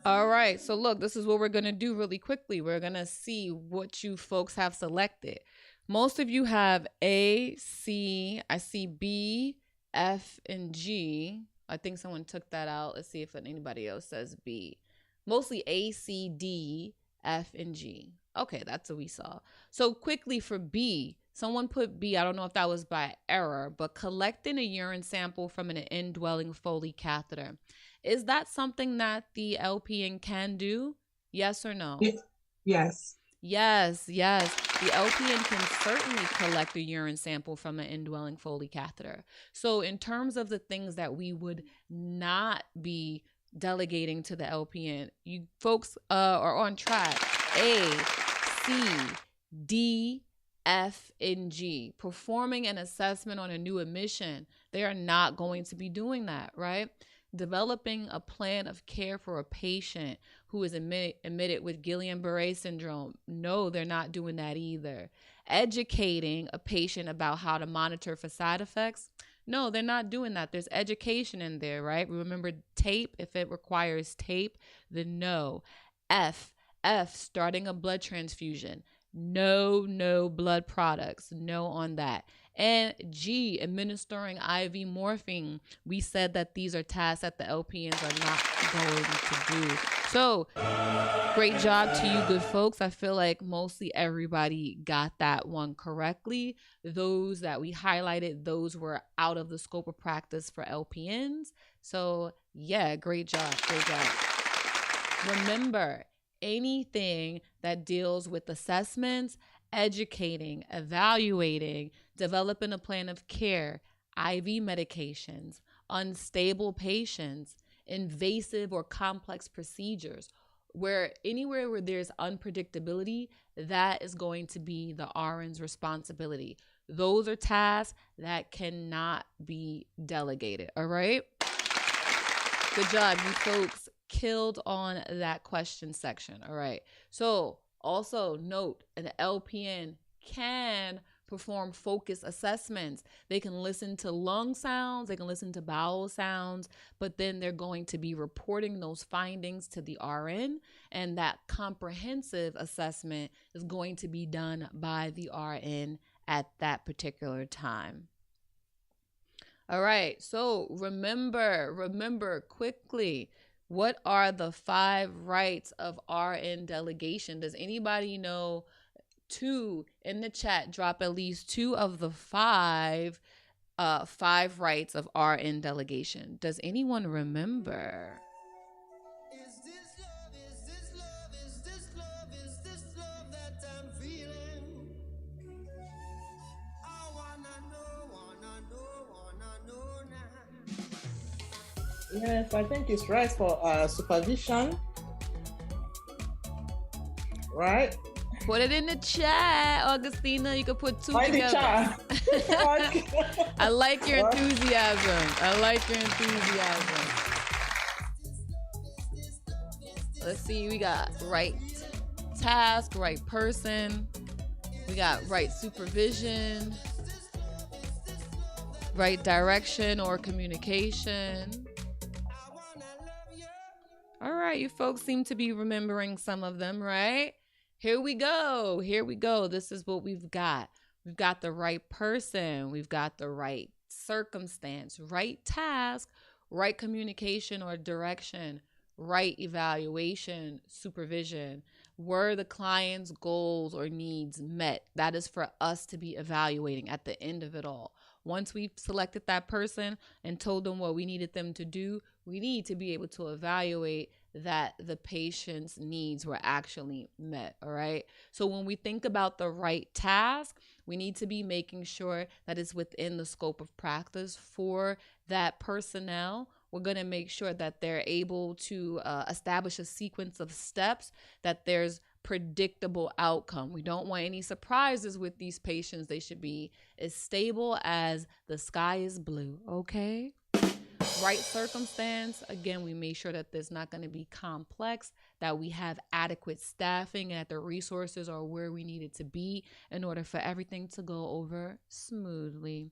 All right, so look, this is what we're going to do really quickly. We're going to see what you folks have selected. Most of you have A, C, I see B, F, and G. I think someone took that out. Let's see if anybody else says B. Mostly A, C, D, F, and G. Okay, that's what we saw. So quickly for B, someone put B. I don't know if that was by error, but collecting a urine sample from an indwelling Foley catheter. Is that something that the LPN can do? Yes or no? Yes. Yes. The LPN can certainly collect a urine sample from an indwelling Foley catheter. So in terms of the things that we would not be delegating to the LPN, you folks are on track. A, C, D, F, and G. Performing an assessment on a new admission. They are not going to be doing that, right? Developing a plan of care for a patient who is admitted with Guillain-Barré syndrome. No, they're not doing that either. Educating a patient about how to monitor for side effects. No, they're not doing that. There's education in there, right? Remember tape. If it requires tape, then no. F, starting a blood transfusion. No blood products. No on that. And G, administering IV morphine. We said that these are tasks that the LPNs are not going to do. So great job to you good folks. I feel like mostly everybody got that one correctly. Those that we highlighted, those were out of the scope of practice for LPNs. So yeah, great job. Remember, anything that deals with assessments, educating, evaluating, developing a plan of care, IV medications, unstable patients, invasive or complex procedures, anywhere where there's unpredictability, that is going to be the RN's responsibility. Those are tasks that cannot be delegated, all right? Good job, you folks killed on that question section, all right? So also note, an LPN can perform focus assessments. They can listen to lung sounds, they can listen to bowel sounds, but then they're going to be reporting those findings to the RN, and that comprehensive assessment is going to be done by the RN at that particular time. All right, so remember quickly, what are the 5 rights of RN delegation? Does anybody know? 2 in the chat, drop at least 2 of the 5 rights of RN delegation. Does anyone remember? Is this love? Is this love? Is this love? Is this love that I'm feeling? Yes, I think it's right for supervision. Right? Put it in the chat, Augustina. You could put two Find the together. chat. Okay. I like your What? enthusiasm. I like your enthusiasm. Let's see. We got right task, right person. We got right supervision, right direction or communication. All right, you folks seem to be remembering some of them, right? Here we go. Here we go. This is what we've got. We've got the right person. We've got the right circumstance, right task, right communication or direction, right evaluation, supervision. Were the client's goals or needs met? That is for us to be evaluating at the end of it all. Once we've selected that person and told them what we needed them to do, we need to be able to evaluate that the patient's needs were actually met. All right. So when we think about the right task, we need to be making sure that it's within the scope of practice for that personnel. We're going to make sure that they're able to establish a sequence of steps, that there's predictable outcome. We don't want any surprises with these patients. They should be as stable as the sky is blue. Okay. Right circumstance, again, we make sure that there's not going to be complex, that we have adequate staffing and that the resources are where we need it to be in order for everything to go over smoothly.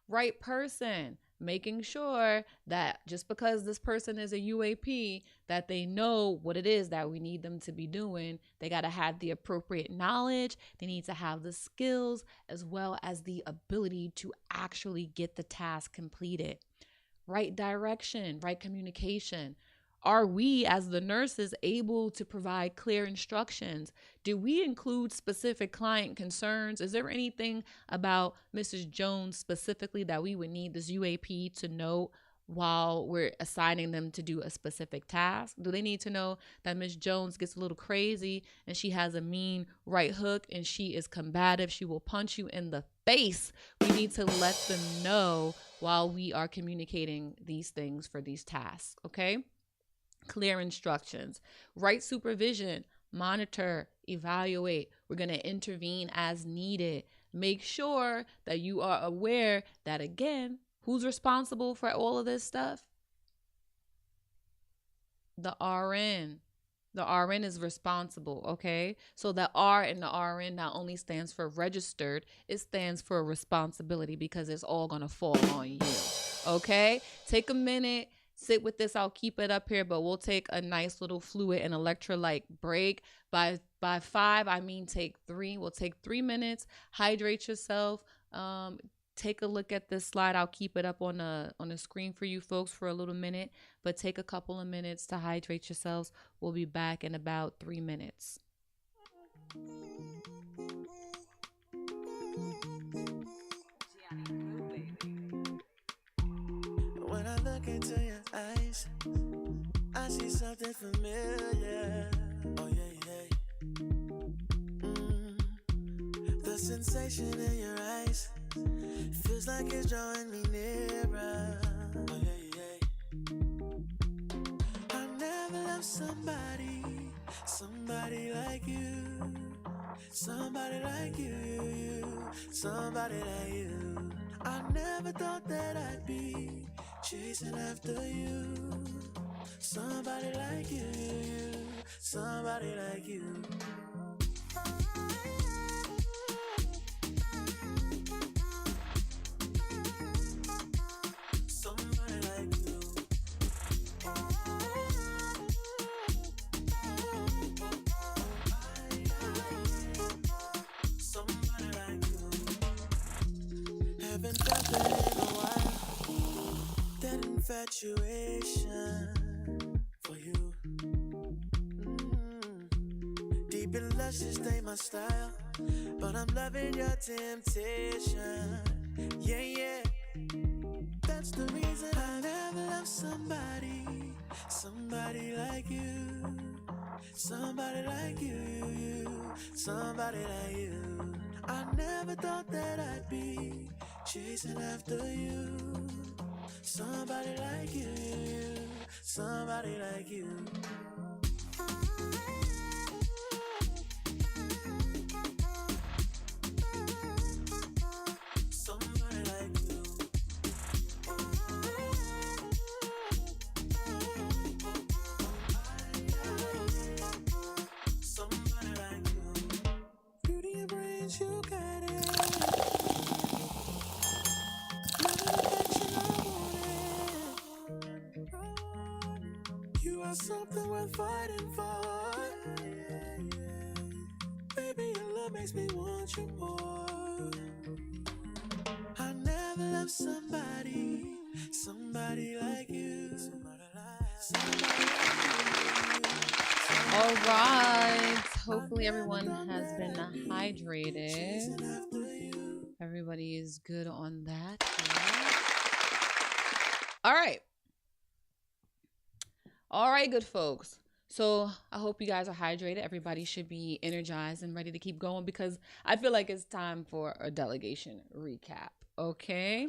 Right person, making sure that just because this person is a UAP, that they know what it is that we need them to be doing. They got to have the appropriate knowledge. They need to have the skills as well as the ability to actually get the task completed. Right direction, right communication. Are we, as the nurses, able to provide clear instructions? Do we include specific client concerns? Is there anything about Mrs. Jones specifically that we would need this UAP to know while we're assigning them to do a specific task? Do they need to know that Ms. Jones gets a little crazy and she has a mean right hook and she is combative? She will punch you in the face. We need to let them know while we are communicating these things for these tasks, okay? Clear instructions. Right supervision, monitor, evaluate. We're going to intervene as needed. Make sure that you are aware that, again, who's responsible for all of this stuff? The RN. The RN is responsible, okay? So the R in the RN not only stands for registered, it stands for responsibility because it's all going to fall on you, okay? Take a minute, sit with this. I'll keep it up here, but we'll take a nice little fluid and electrolyte break. By 5, I mean take 3. We'll take 3 minutes, hydrate yourself. Take a look at this slide. I'll keep it up on the screen for you folks for a little minute, but take a couple of minutes to hydrate yourselves. We'll be back in about 3 minutes. When I look into your eyes, I see something familiar. Oh yeah, yeah. The sensation in your eyes feels like it's drawing me nearer. Oh yeah, yeah. I never loved somebody like you, somebody like you, somebody like you. I never thought that I'd be chasing after you. Somebody like you, somebody like you. Somebody like you. Somebody like you. Haven't felt that in a while. That infatuation for you. Deep and luscious, they my style. But I'm loving your temptation. Yeah, yeah. That's the reason I never loved somebody like you. Somebody like you, somebody like you. I never thought that I'd be chasing after you. Somebody like you. somebody like you. Somebody like you. Somebody like you. Beauty and brains, you got it. You are something worth fighting for. Baby, your love makes me want you more. I never loved somebody like you. All right. Hopefully everyone has been hydrated. Everybody is good on that. Yeah. All right. All right, good folks. So I hope you guys are hydrated. Everybody should be energized and ready to keep going because I feel like it's time for a delegation recap. Okay.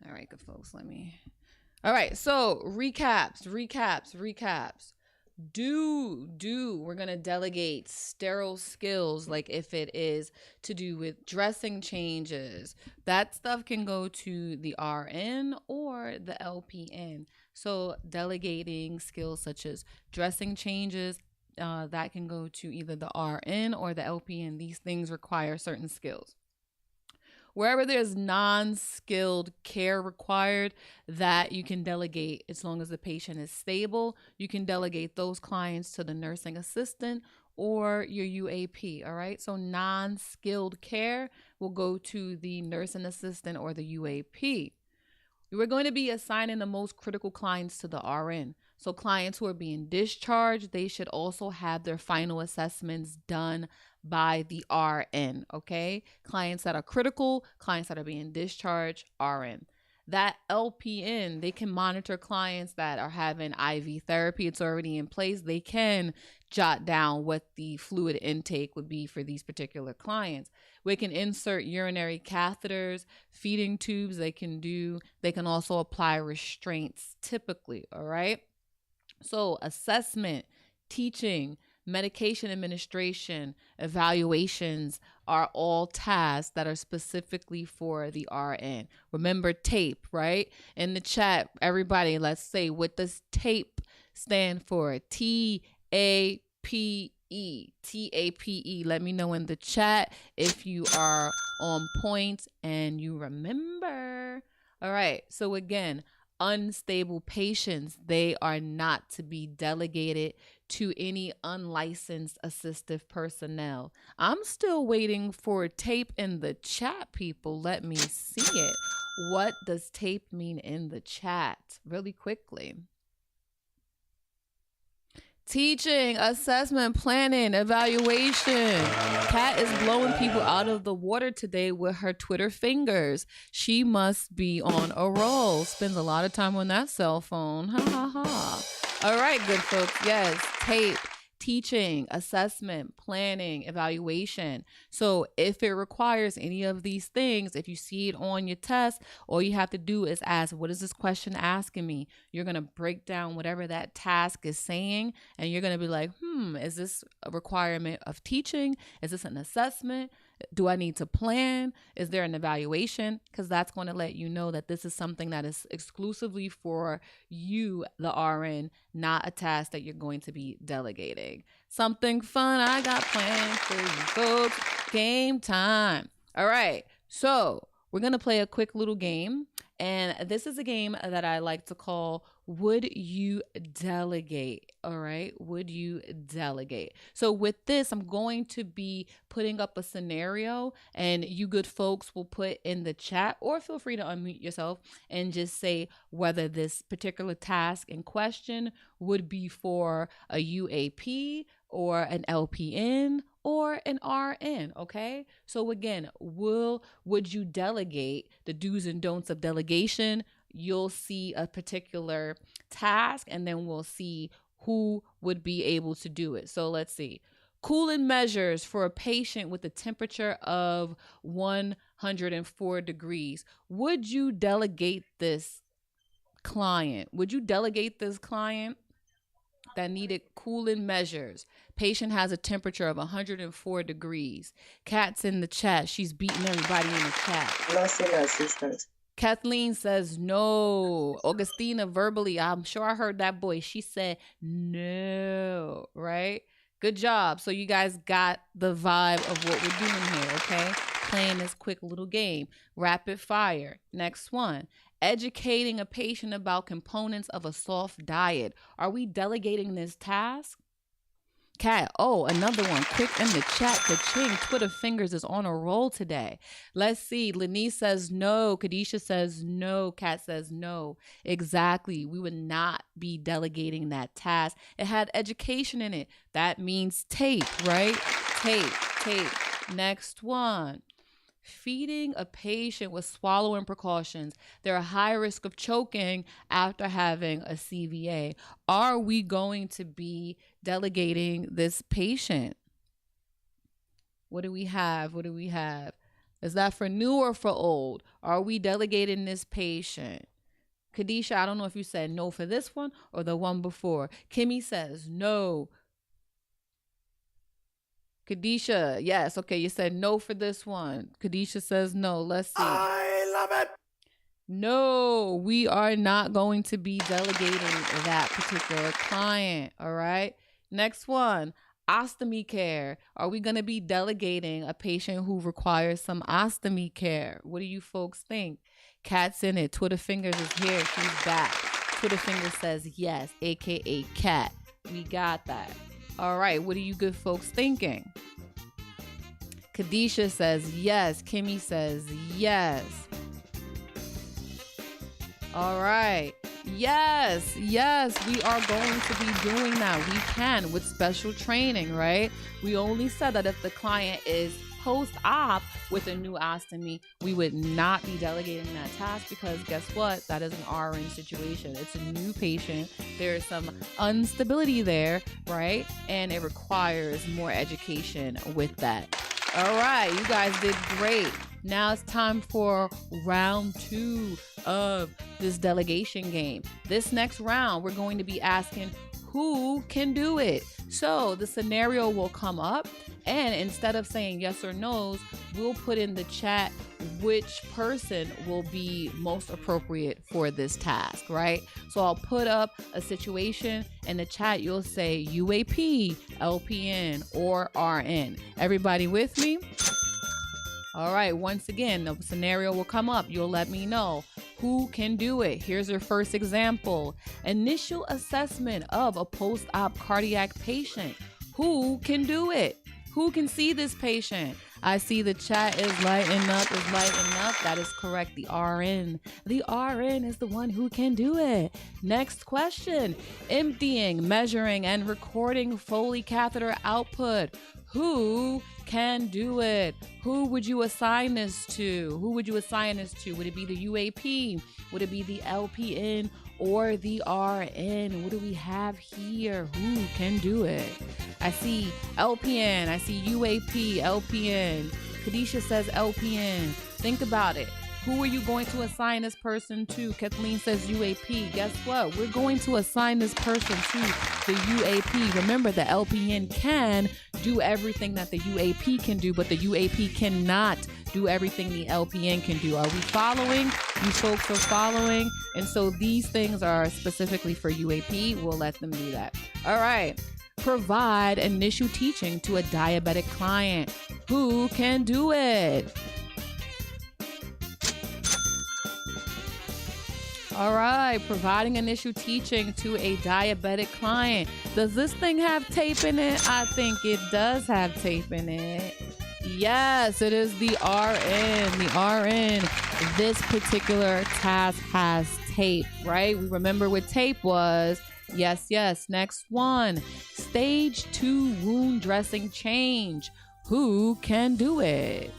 All right, good folks. All right. So recaps. We're going to delegate sterile skills, like if it is to do with dressing changes, that stuff can go to the RN or the LPN. So delegating skills such as dressing changes, that can go to either the RN or the LPN. These things require certain skills. Wherever there's non-skilled care required, that you can delegate as long as the patient is stable. You can delegate those clients to the nursing assistant or your UAP, all right? So non-skilled care will go to the nursing assistant or the UAP. We're going to be assigning the most critical clients to the RN. So clients who are being discharged, they should also have their final assessments done by the RN, okay? Clients that are critical, clients that are being discharged, RN. That LPN, they can monitor clients that are having IV therapy. It's already in place. They can jot down what the fluid intake would be for these particular clients. We can insert urinary catheters, feeding tubes they can also apply restraints typically, all right? So assessment, teaching, medication administration, evaluations are all tasks that are specifically for the RN. Remember TAPE, right? In the chat, everybody, let's say, what does TAPE stand for? TAPE. TAPE. Let me know in the chat if you are on point and you remember. All right. So again, unstable patients, they are not to be delegated to any unlicensed assistive personnel. I'm still waiting for TAPE in the chat, people. Let me see it. What does TAPE mean in the chat? Really quickly. Teaching, assessment, planning, evaluation. Kat is blowing people out of the water today with her Twitter fingers. She must be on a roll. Spends a lot of time on that cell phone. Ha ha ha. All right, good folks. Yes, TAPE. Teaching, assessment, planning, evaluation. So if it requires any of these things, if you see it on your test, all you have to do is ask, what is this question asking me? You're going to break down whatever that task is saying, and you're going to be like, is this a requirement of teaching? Is this an assessment? Do I need to plan? Is there an evaluation? Because that's going to let you know that this is something that is exclusively for you, the RN, not a task that you're going to be delegating. Something fun I got planned for you folks. Game time. All right. So we're going to play a quick little game. And this is a game that I like to call Would You Delegate? All right. Would you delegate? So with this, I'm going to be putting up a scenario, and you good folks will put in the chat, or feel free to unmute yourself and just say whether this particular task in question would be for a UAP or an LPN or an RN, okay? So again, would you delegate? The do's and don'ts of delegation? You'll see a particular task, and then we'll see who would be able to do it. So let's see. Cooling measures for a patient with a temperature of 104 degrees. Would you delegate this client. Would you delegate this client that needed cooling measures? Patient has a temperature of 104 degrees. Kat's in the chat. She's beating everybody in the chat. Nursing assistant. Kathleen says no. Augustina verbally, I'm sure I heard that voice. She said no, right? Good job. So you guys got the vibe of what we're doing here, okay? Playing this quick little game. Rapid fire. Next one. Educating a patient about components of a soft diet. Are we delegating this task? Kat, oh, another one. Quick in the chat. Ka-ching. Twitter fingers is on a roll today. Let's see. Lenise says no. Kadisha says no. Kat says no. Exactly. We would not be delegating that task. It had education in it. That means tape, right? Tape. Next one. Feeding a patient with swallowing precautions. They're a high risk of choking after having a CVA. Are we going to be delegating this patient? What do we have? Is that for new or for old? Are we delegating this patient? Kadisha, I don't know if you said no for this one or the one before. Kimmy says no. Kadisha, yes. Okay, you said no for this one. Kadisha says no. Let's see. I love it. No, we are not going to be delegating that particular client. All right. Next one. Ostomy care. Are we going to be delegating a patient who requires some ostomy care? What do you folks think? Kat's in it. Twitter fingers is here. She's back. Twitter fingers says yes, aka Kat. We got that. All right, what are you good folks thinking? Kadisha says yes. Kimmy says yes. All right. Yes, we are going to be doing that. We can with special training, right? We only said that if the client is post-op with a new ostomy, we would not be delegating that task because guess what? That is an RN situation. It's a new patient. There's some instability there, right? And it requires more education with that. All right, you guys did great. Now it's time for round 2 of this delegation game. This next round, we're going to be asking who can do it. So the scenario will come up, and instead of saying yes or no's, we'll put in the chat which person will be most appropriate for this task, right? So I'll put up a situation in the chat. You'll say UAP, LPN, or RN. Everybody with me? All right, once again, the scenario will come up. You'll let me know who can do it. Here's your first example. Initial assessment of a post-op cardiac patient. Who can do it? Who can see this patient? I see the chat is lighting up, That is correct, the RN. The RN is the one who can do it. Next question. Emptying, measuring, and recording Foley catheter output. Who can do it? Who would you assign this to? Would it be the UAP? Would it be the LPN or the RN? What do we have here? Who can do it? I see LPN. I see UAP, LPN. Kadisha says LPN. Think about it. Who are you going to assign this person to? Kathleen says UAP. Guess what? We're going to assign this person to the UAP. Remember, the LPN can do everything that the UAP can do, but the UAP cannot do everything the LPN can do. Are we following? You folks are following? And so these things are specifically for UAP. We'll let them do that. All right. Provide initial teaching to a diabetic client. Who can do it? All right, providing initial teaching to a diabetic client. Does this thing have tape in it? I think it does have tape in it. Yes, it is the RN. The RN. This particular task has tape, right? We remember what tape was. Yes. Next one. Stage 2 wound dressing change. Who can do it?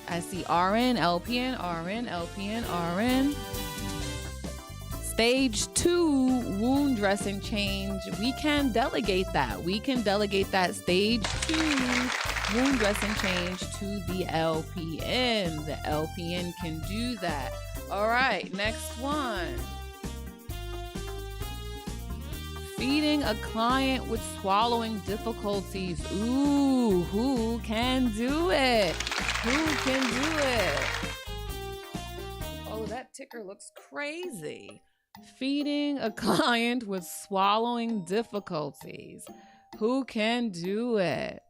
I see RN, LPN, RN, LPN, RN. Stage 2 wound dressing change. We can delegate that. Stage 2 wound dressing change to the LPN. The LPN can do that. All right, next one. Feeding a client with swallowing difficulties. Ooh, who can do it? Who can do it? Oh, that ticker looks crazy. Feeding a client with swallowing difficulties. Who can do it?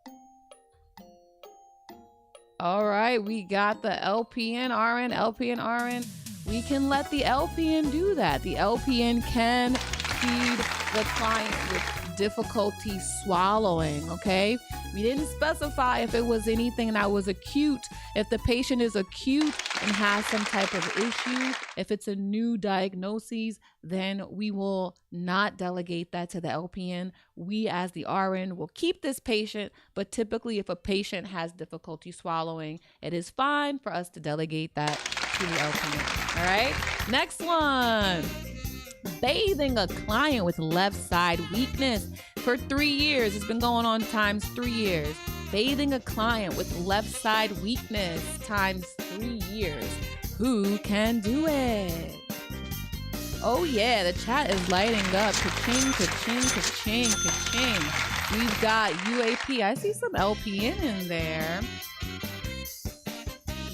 All right, we got the LPN, RN, LPN, RN. We can let the LPN do that. The LPN can feed the client with difficulty swallowing, okay? We didn't specify if it was anything that was acute. If the patient is acute and has some type of issue, if it's a new diagnosis, then we will not delegate that to the LPN. We as the RN will keep this patient, but typically if a patient has difficulty swallowing, it is fine for us to delegate that to the LPN, all right? Next one. Bathing a client with left side weakness for 3 years. It's been going on times 3 years. Bathing a client with left side weakness times 3 years. Who can do it? Oh yeah, the chat is lighting up. Ka-ching, ka-ching, ka-ching, ka-ching. We've got UAP. I see some LPN in there.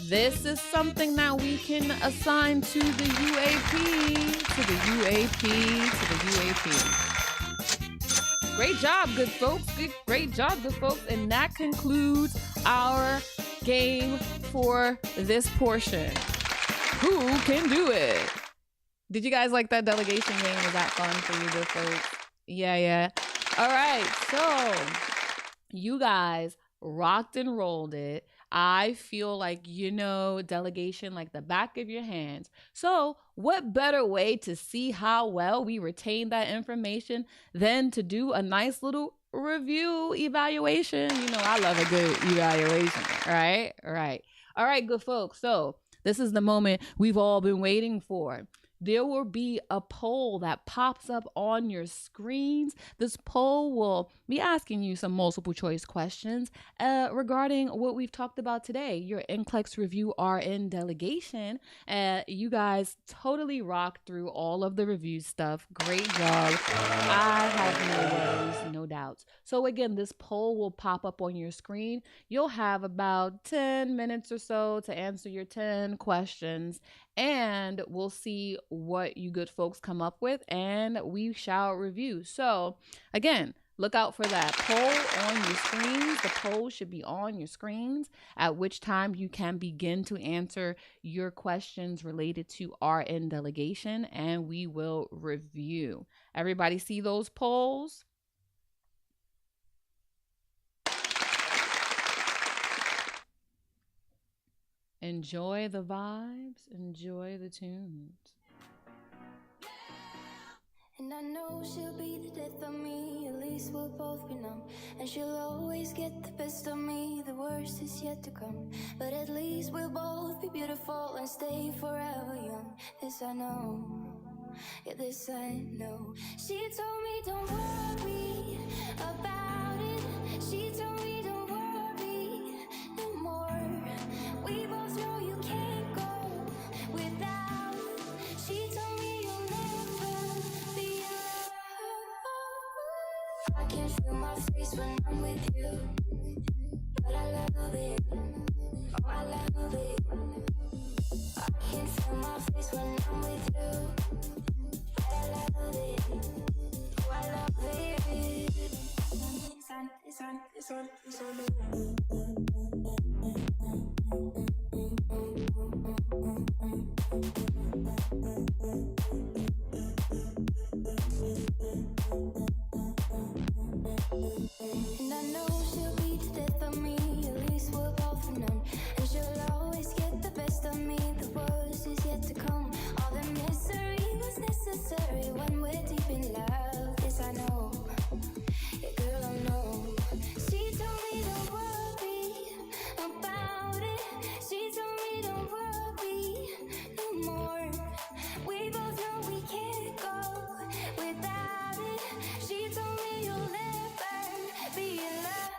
This is something that we can assign to the UAP, to the UAP, to the UAP. Great job, good folks. Great job, good folks. And that concludes our game for this portion. Who can do it? Did you guys like that delegation game? Was that fun for you, good folks? Yeah. All right, so you guys rocked and rolled it. I feel like you know delegation like the back of your hands. So what better way to see how well we retain that information than to do a nice little review evaluation? You know, I love a good evaluation, right? All right, good folks. So this is the moment we've all been waiting for. There will be a poll that pops up on your screens. This poll will be asking you some multiple choice questions regarding what we've talked about today. Your NCLEX review RN delegation. You guys totally rocked through all of the review stuff. Great job. I have no worries, no doubts. So again, this poll will pop up on your screen. You'll have about 10 minutes or so to answer your 10 questions. And we'll see what you good folks come up with and we shall review. So again, look out for that poll on your screens. The poll should be on your screens, at which time you can begin to answer your questions related to RN delegation and we will review. Everybody see those polls? Enjoy the vibes, enjoy the tunes. And I know she'll be the death of me, at least we'll both be numb. And she'll always get the best of me, the worst is yet to come. But at least we'll both be beautiful and stay forever young. This I know, yeah, this I know. She told me don't worry about it. She told me don't worry no more. We both know you can't go without it. She told me you'll never be alone. I can feel my face when I'm with you, but I love it. Oh, I love it. I can feel my face when I'm with you, but I love it. Oh, I love it. It's on. And I know she'll be the death of me, at least we're both numb. And she'll always get the best of me, the worst is yet to come. All the misery was necessary when we're deep in love. Yes, I know, yeah, girl, I know. She told me don't worry about it. She told me don't worry no more. We both know we can't go without it. She told me you'll never be alone.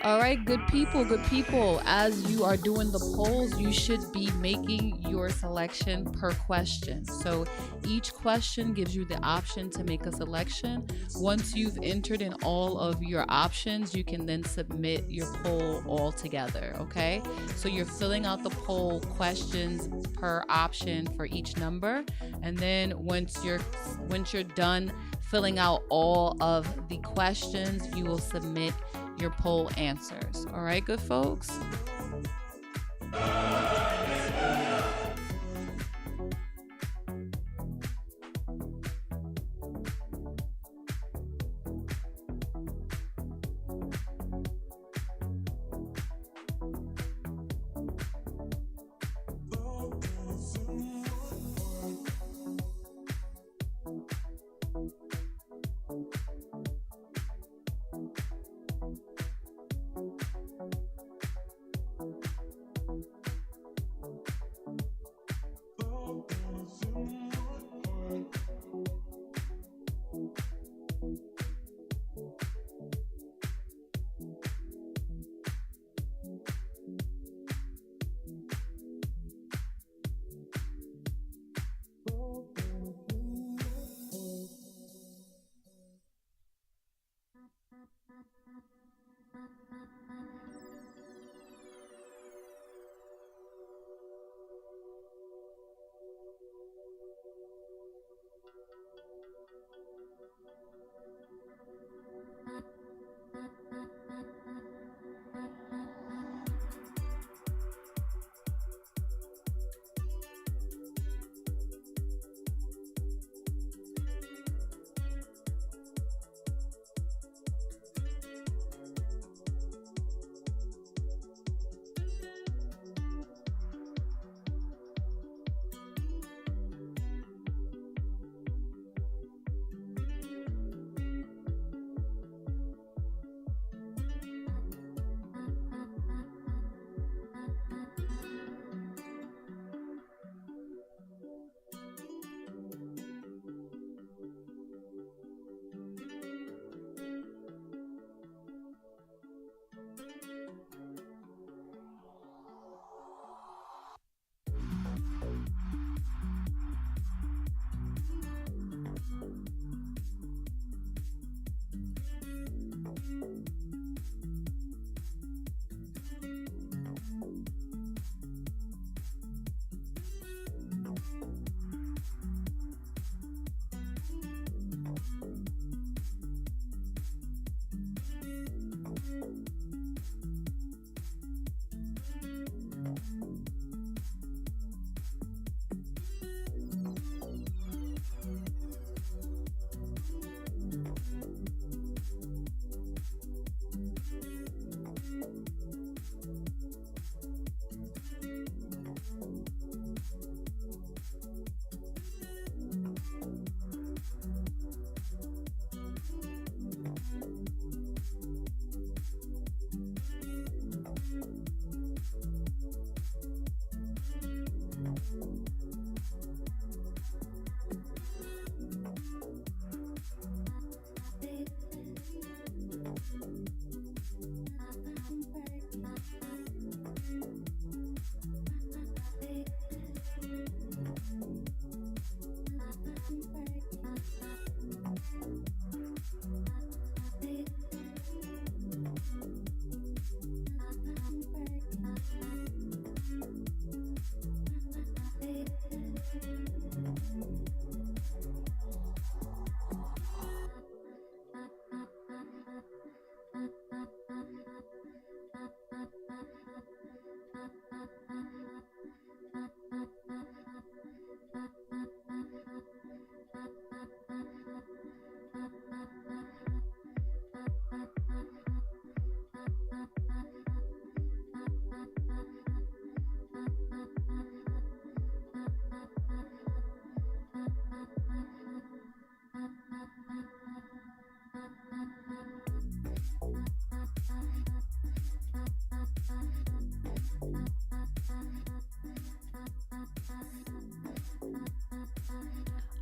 All right, good people, good people. As you are doing the polls, you should be making your selection per question. So each question gives you the option to make a selection. Once you've entered in all of your options, you can then submit your poll all together, okay? So you're filling out the poll questions per option for each number. And then once you're done filling out all of the questions, you will submit your poll answers. All right, good folks?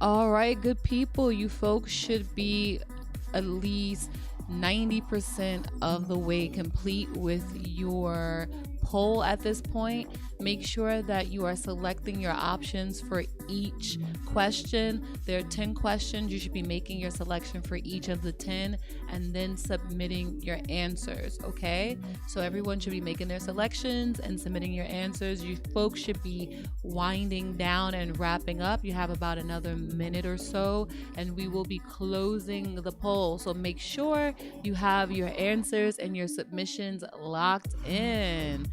All right, good people. You folks should be at least 90% of the way complete with your poll at this point. Make sure that you are selecting your options for each question. There are 10 questions. You should be making your selection for each of the 10 and then submitting your answers, okay? So everyone should be making their selections and submitting your answers. You folks should be winding down and wrapping up. You have about another minute or so, and we will be closing the poll. So make sure you have your answers and your submissions locked in.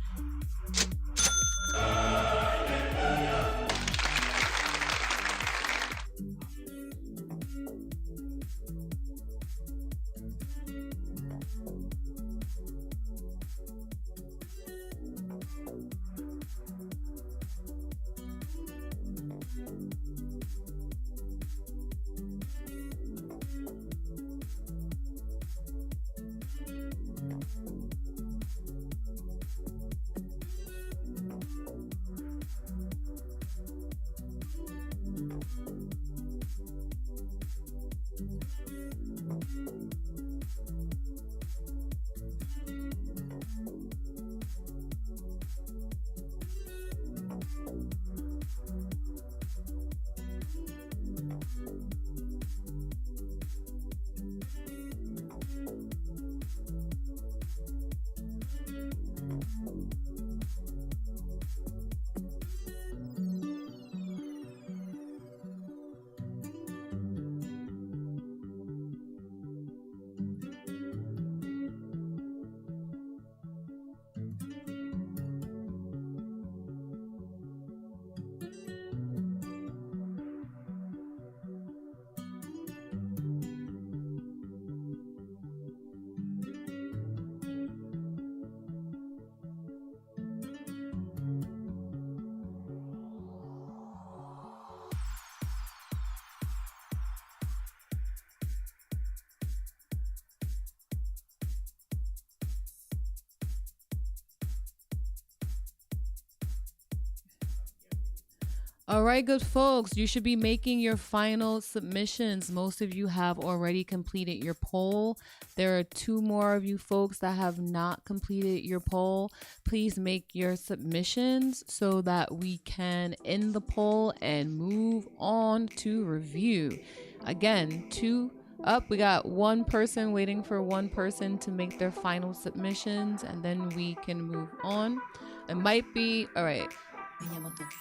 All right, good folks, you should be making your final submissions. Most of you have already completed your poll. There are 2 more of you folks that have not completed your poll. Please make your submissions so that we can end the poll and move on to review. Again, 2 up. We got 1 person waiting for 1 person to make their final submissions, and then we can move on. It might be, all right.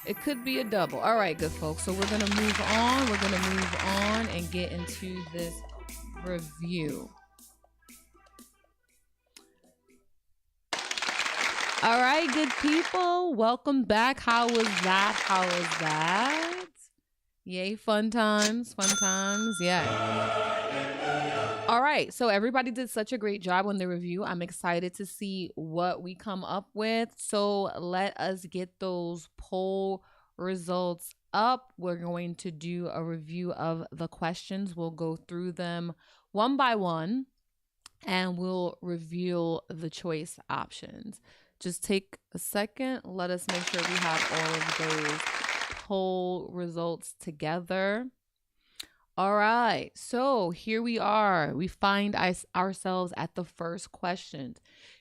It could be a double. All right, good folks. So we're going to move on. We're going to move on and get into this review. All right, good people. Welcome back. How was that? How was that? Yay, fun times. Fun times. Yeah. All right, so everybody did such a great job on the review. I'm excited to see what we come up with. So let us get those poll results up. We're going to do a review of the questions. We'll go through them one by one, and we'll reveal the choice options. Just take a second. Let us make sure we have all of those poll results together. All right, so here we are. We find ourselves at the first question.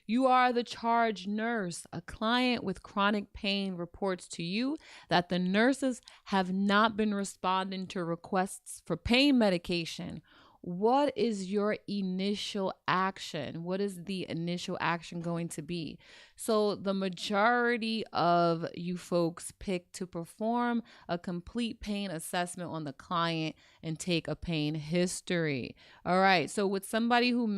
You are the charge nurse. A client with chronic pain reports to you that the nurses have not been responding to requests for pain medication. What is your initial action? What is the initial action going to be? So the majority of you folks pick to perform a complete pain assessment on the client and take a pain history. All right. So with somebody who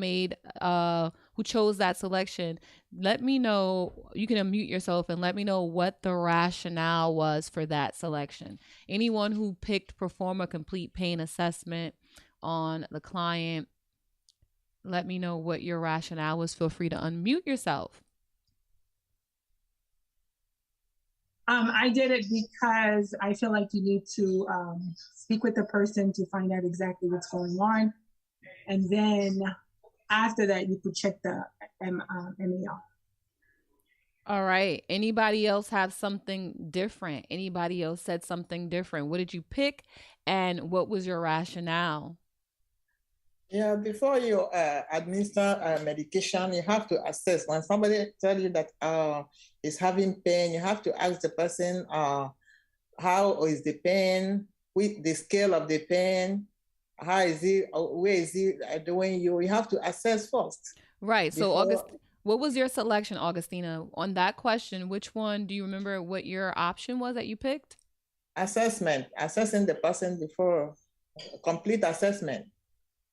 chose that selection, let me know. You can unmute yourself and let me know what the rationale was for that selection. Anyone who picked perform a complete pain assessment on the client, let me know what your rationale was. Feel free to unmute yourself. I did it because I feel like you need to speak with the person to find out exactly what's going on. And then after that, you could check the MAL. All right. Anybody else have something different? Anybody else said something different? What did you pick and what was your rationale? Yeah, before you administer medication, you have to assess. When somebody tell you that is having pain, you have to ask the person how is the pain, with the scale of the pain, how is it, where is it doing you? You have to assess first. Right. So Before what was your selection, Augustina? On that question, which one do you remember what your option was that you picked? assessing the person before complete assessment.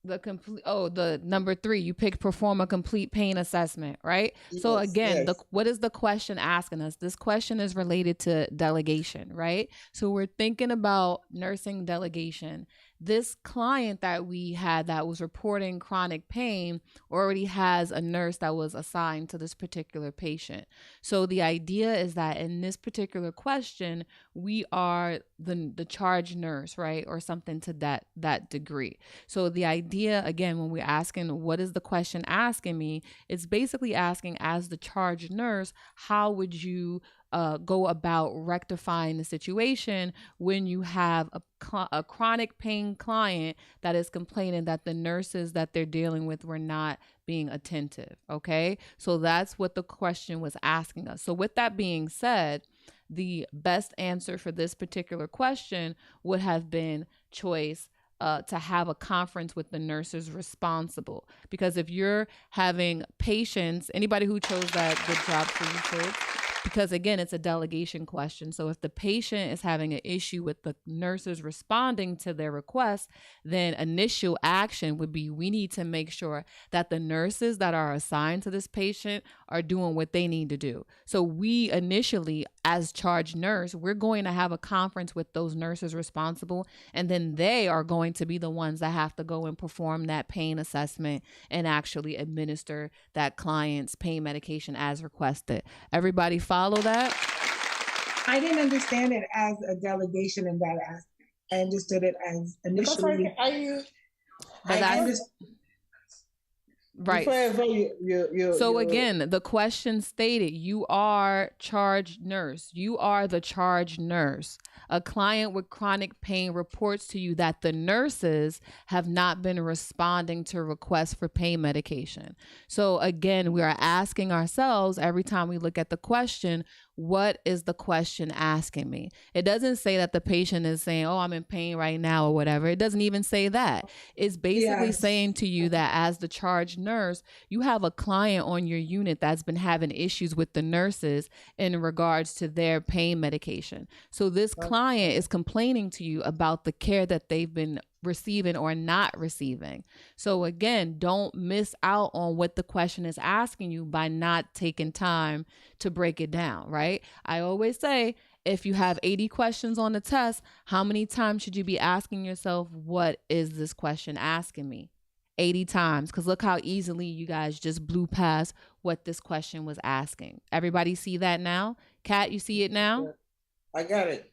The number 3, you picked perform a complete pain assessment, right? So Yes, again, yes. what is the question asking us? This question is related to delegation, right? So we're thinking about nursing delegation. This client that we had that was reporting chronic pain already has a nurse that was assigned to this particular patient. So the idea is that in this particular question, we are the charge nurse, right? Or something to that degree. So the idea, again, when we're asking what is the question asking me, it's basically asking, as the charge nurse, how would you go about rectifying the situation when you have a chronic pain client that is complaining that the nurses that they're dealing with were not being attentive. Okay, so that's what the question was asking us. So with that being said, the best answer for this particular question would have been choice to have a conference with the nurses responsible. Because if you're having patients, anybody who chose that, good job for you folks. Because again, it's a delegation question. So if the patient is having an issue with the nurses responding to their request, then initial action would be, we need to make sure that the nurses that are assigned to this patient are doing what they need to do. So we initially, as charge nurse, we're going to have a conference with those nurses responsible, and then they are going to be the ones that have to go and perform that pain assessment and actually administer that client's pain medication as requested. Everybody follow that? I didn't understand it as a delegation in that aspect. I understood it as initially. Right. So again, the question stated, you are charge nurse. You are the charge nurse. A client with chronic pain reports to you that the nurses have not been responding to requests for pain medication. So again, we are asking ourselves every time we look at the question, what is the question asking me? It doesn't say that the patient is saying, oh, I'm in pain right now or whatever. It doesn't even say that. It's basically saying to you that as the charge nurse, you have a client on your unit that's been having issues with the nurses in regards to their pain medication. So this client is complaining to you about the care that they've been receiving or not receiving. So again, don't miss out on what the question is asking you by not taking time to break it down, right? I always say, if you have 80 questions on the test, how many times should you be asking yourself, what is this question asking me? 80 times, because look how easily you guys just blew past what this question was asking. Everybody see that now? Kat, you see it now? I got it.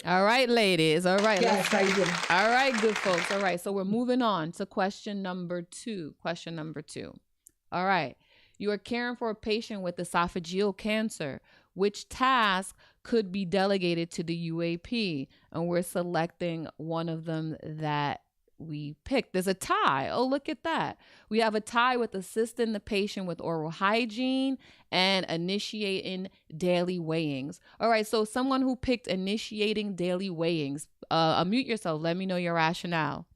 All right, ladies. All right. Yes, I do. All right, good folks. All right. So we're moving on to question number 2. Question number 2. All right. You are caring for a patient with esophageal cancer. Which task could be delegated to the UAP? And we're selecting one of them that we picked. There's a tie. Oh, look at that. We have a tie with assisting the patient with oral hygiene and initiating daily weighings. All right, so someone who picked initiating daily weighings, unmute yourself. Let me know your rationale.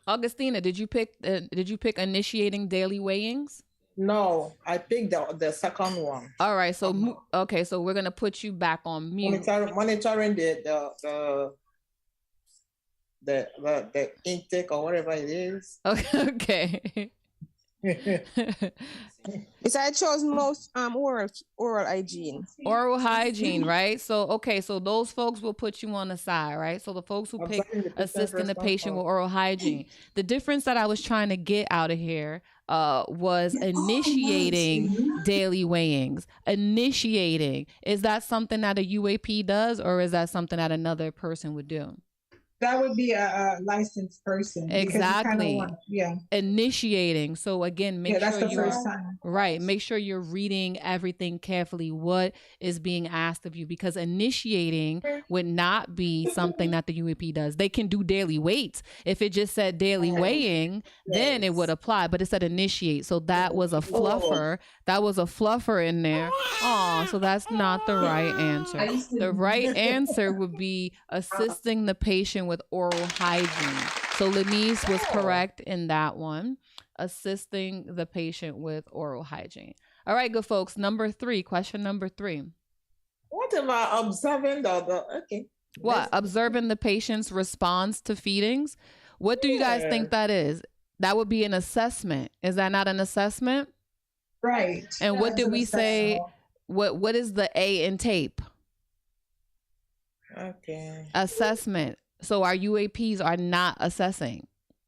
Augustina, did you pick initiating daily weighings? No, I picked the second one. All right, so okay, so we're gonna put you back on mute. Monitoring the intake or whatever it is. Okay. It's I chose most oral hygiene. Oral hygiene, right? So okay, so those folks will put you on the side, right? So the folks who pick assisting the patient with oral hygiene. The difference that I was trying to get out of here was initiating daily weighings. Initiating, is that something that a UAP does, or is that something that another person would do? that would be a licensed person. Because you kinda Exactly. want, yeah. Initiating. So again, make That's sure the you're first time. right. Make sure you're reading everything carefully. What is being asked of you? Because initiating would not be something that the UAP does. They can do daily weights. If it just said daily weighing, then it would apply. But it said initiate. So that was a fluffer. That was a fluffer in there. Oh, so that's not the right answer. The right answer would be assisting the patient with oral hygiene. So Lenise was correct in that one, assisting the patient with oral hygiene. All right, good folks. Question number 3. What about observing okay. What? Observing the patient's response to feedings? What do you guys think that is? That would be an assessment. Is that not an assessment? Right. And what did we say? What is the A in tape? Okay. Assessment. So our UAPs are not assessing.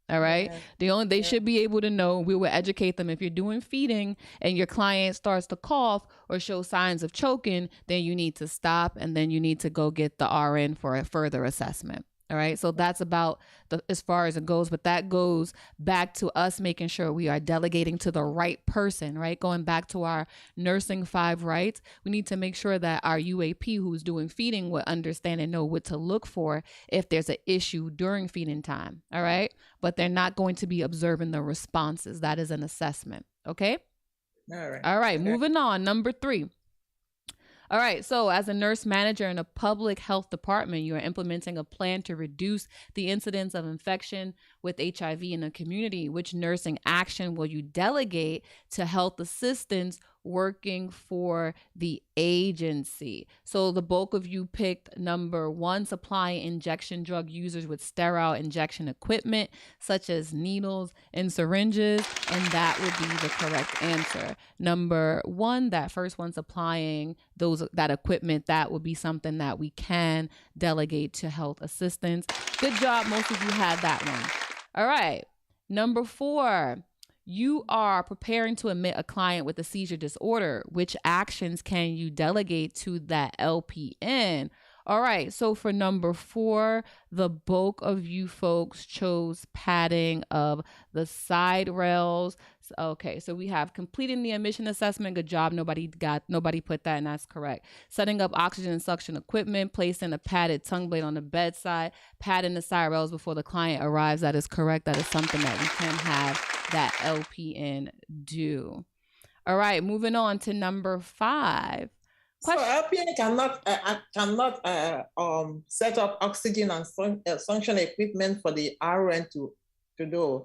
All right. They should be able to know. We will educate them. If you're doing feeding and your client starts to cough or show signs of choking, then you need to stop and then you need to go get the RN for a further assessment. All right. So that's about as far as it goes. But that goes back to us making sure we are delegating to the right person, right? Going back to our nursing 5 rights, we need to make sure that our UAP who's doing feeding will understand and know what to look for if there's an issue during feeding time. All right. But they're not going to be observing the responses. That is an assessment. Okay. All right. Moving on. Number 3. All right. So as a nurse manager in a public health department, you are implementing a plan to reduce the incidence of infection with HIV in the community. Which nursing action will you delegate to health assistants working for the agency? So the bulk of you picked number 1, supply injection drug users with sterile injection equipment, such as needles and syringes. And that would be the correct answer. Number 1, that first one, supplying that equipment, that would be something that we can delegate to health assistants. Good job. Most of you had that one. All right. Number 4, you are preparing to admit a client with a seizure disorder. Which actions can you delegate to that LPN? All right. So for number 4, the bulk of you folks chose padding of the side rails. Okay. So we have completing the admission assessment. Good job. Nobody put that, and that's correct. Setting up oxygen and suction equipment, placing a padded tongue blade on the bedside, padding the side rails before the client arrives. That is correct. That is something that we can have that LPN do. All right. Moving on to number 5. So LPN cannot set up oxygen and suction equipment for the RN to do.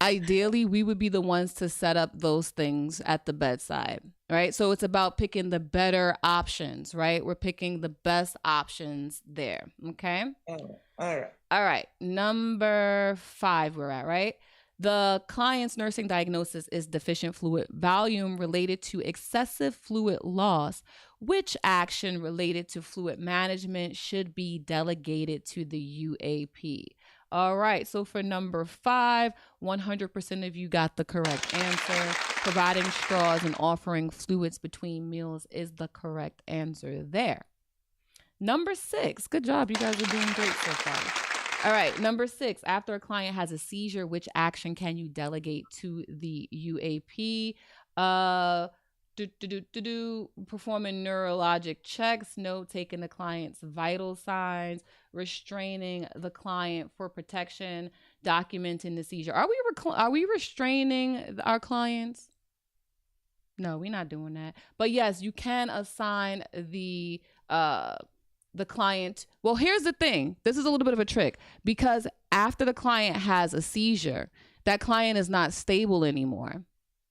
Ideally, we would be the ones to set up those things at the bedside, right? So it's about picking the better options, right? We're picking the best options there, okay? All right. All right. Number 5 we're at, right? The client's nursing diagnosis is deficient fluid volume related to excessive fluid loss. Which action related to fluid management should be delegated to the UAP? All right. So for number 5, 100% of you got the correct answer. Providing straws and offering fluids between meals is the correct answer there. Number 6. Good job. You guys are doing great so far. All right. Number 6, after a client has a seizure, which action can you delegate to the UAP? Performing neurologic checks, note taking the client's vital signs, restraining the client for protection, documenting the seizure. Are we restraining our clients? No, we're not doing that. But yes, you can assign the client. Well, here's the thing. This is a little bit of a trick, because after the client has a seizure, that client is not stable anymore,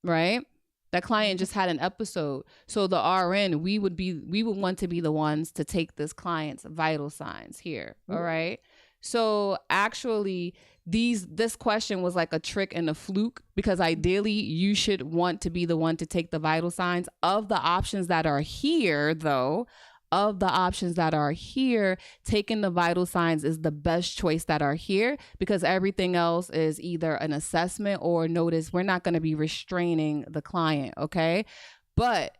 right? That client just had an episode. So the RN, we would want to be the ones to take this client's vital signs here. All right. So actually this question was like a trick and a fluke, because ideally you should want to be the one to take the vital signs. Of the options that are here, though, taking the vital signs is the best choice that are here, because everything else is either an assessment or notice. We're not going to be restraining the client. Okay. But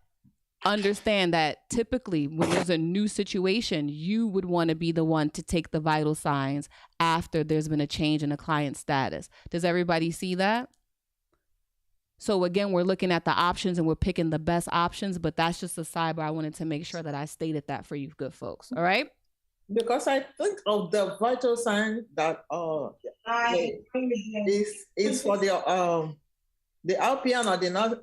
understand that typically when there's a new situation, you would want to be the one to take the vital signs after there's been a change in the client status. Does everybody see that? So again, we're looking at the options and we're picking the best options, but that's just a sidebar. I wanted to make sure that I stated that for you good folks. All right. Because I think of the vital sign that is for the LPN or the nurse,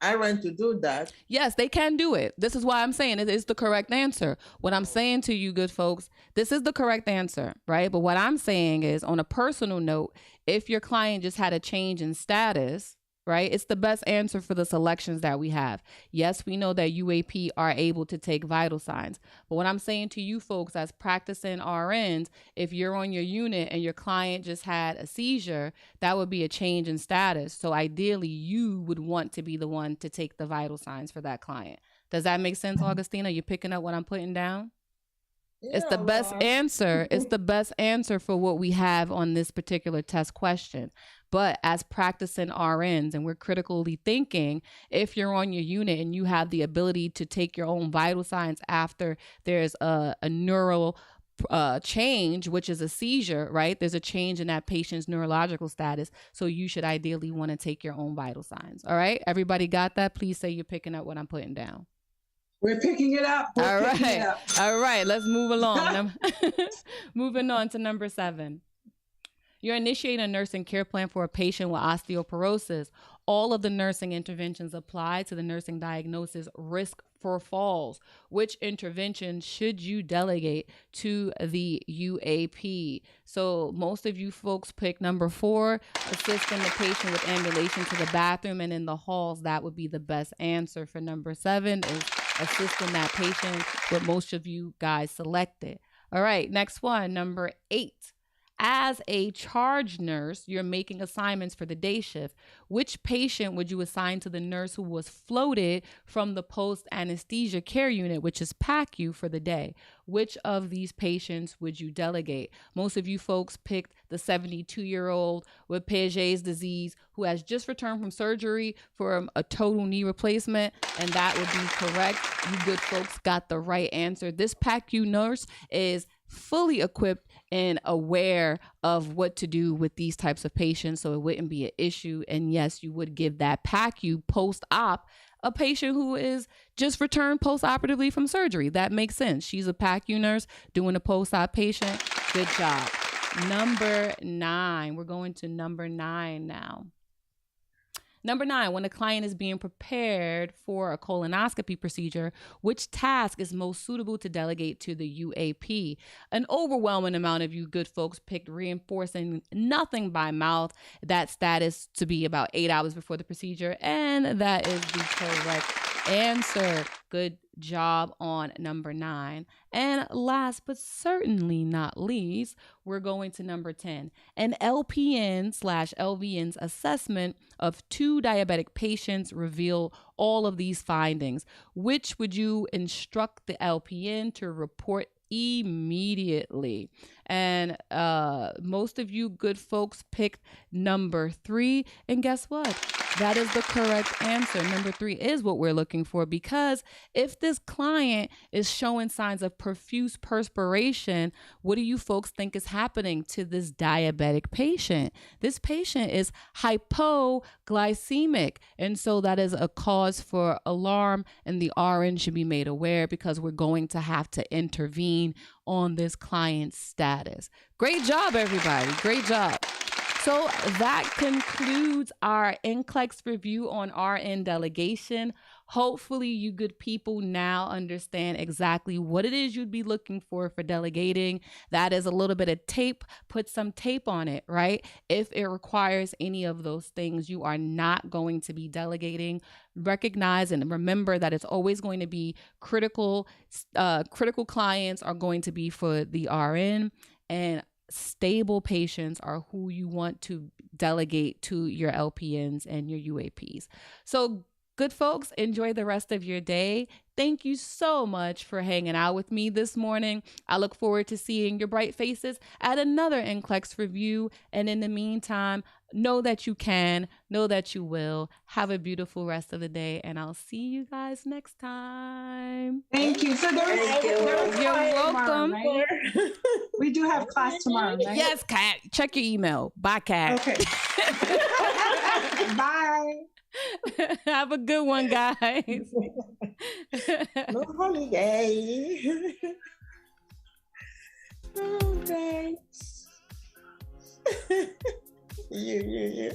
RN to do that. Yes, they can do it. This is why I'm saying it is the correct answer. What I'm saying to you good folks, this is the correct answer, right? But what I'm saying is, on a personal note, if your client just had a change in status, right, it's the best answer for the selections that we have. Yes, we know that UAP are able to take vital signs. But what I'm saying to you folks as practicing RNs, if you're on your unit and your client just had a seizure, that would be a change in status. So ideally, you would want to be the one to take the vital signs for that client. Does that make sense, Augustina? You picking up what I'm putting down? It's the best answer. It's the best answer for what we have on this particular test question. But as practicing RNs, and we're critically thinking, if you're on your unit and you have the ability to take your own vital signs after there's a neural change, which is a seizure, right? There's a change in that patient's neurological status. So you should ideally want to take your own vital signs. All right. Everybody got that? Please say you're picking up what I'm putting down. We're picking it up. All right. All right. Let's move along. Moving on to number 7. You're initiating a nursing care plan for a patient with osteoporosis. All of the nursing interventions apply to the nursing diagnosis risk for falls. Which intervention should you delegate to the UAP? So most of you folks pick number 4, assisting the patient with ambulation to the bathroom and in the halls. That would be the best answer for number 7, is assisting that patient, what most of you guys selected. All right, next one, number 8. As a charge nurse, you're making assignments for the day shift. Which patient would you assign to the nurse who was floated from the post-anesthesia care unit, which is PACU, for the day? Which of these patients would you delegate? Most of you folks picked the 72-year-old with Paget's disease who has just returned from surgery for a total knee replacement, and that would be correct. You good folks got the right answer. This PACU nurse is fully equipped and aware of what to do with these types of patients, so it wouldn't be an issue. And yes, you would give that PACU post-op a patient who is just returned post-operatively from surgery. That makes sense. She's a PACU nurse doing a post-op patient. Good job. Number 9. We're going to number 9 now. Number 9, when a client is being prepared for a colonoscopy procedure, which task is most suitable to delegate to the UAP? An overwhelming amount of you good folks picked reinforcing nothing by mouth, that status to be about 8 hours before the procedure, and that is the correct answer. Good job on number 9. And last but certainly not least, we're going to number 10. An LPN/LVN's assessment of 2 diabetic patients reveal all of these findings. Which would you instruct the LPN to report immediately? And most of you good folks picked number 3. And guess what? That is the correct answer. Number 3 is what we're looking for, because if this client is showing signs of profuse perspiration, what do you folks think is happening to this diabetic patient? This patient is hypoglycemic, and so that is a cause for alarm, and the RN should be made aware, because we're going to have to intervene on this client's status. Great job, everybody. Great job. So that concludes our NCLEX review on RN delegation. Hopefully you good people now understand exactly what it is you'd be looking for delegating. That is a little bit of tape. Put some tape on it, right? If it requires any of those things, you are not going to be delegating. Recognize and remember that it's always going to be critical. Critical clients are going to be for the RN, and stable patients are who you want to delegate to your LPNs and your UAPs. So good folks, enjoy the rest of your day. Thank you so much for hanging out with me this morning. I look forward to seeing your bright faces at another NCLEX review. And in the meantime, know that you can, know that you will. Have a beautiful rest of the day, and I'll see you guys next time. Thank you. So there is You're welcome. Tomorrow, right? We do have class tomorrow, right? Yes, Kat. Check your email. Bye, Kat. Okay. Bye. Have a good one, guys. No holiday. Oh, thanks. you.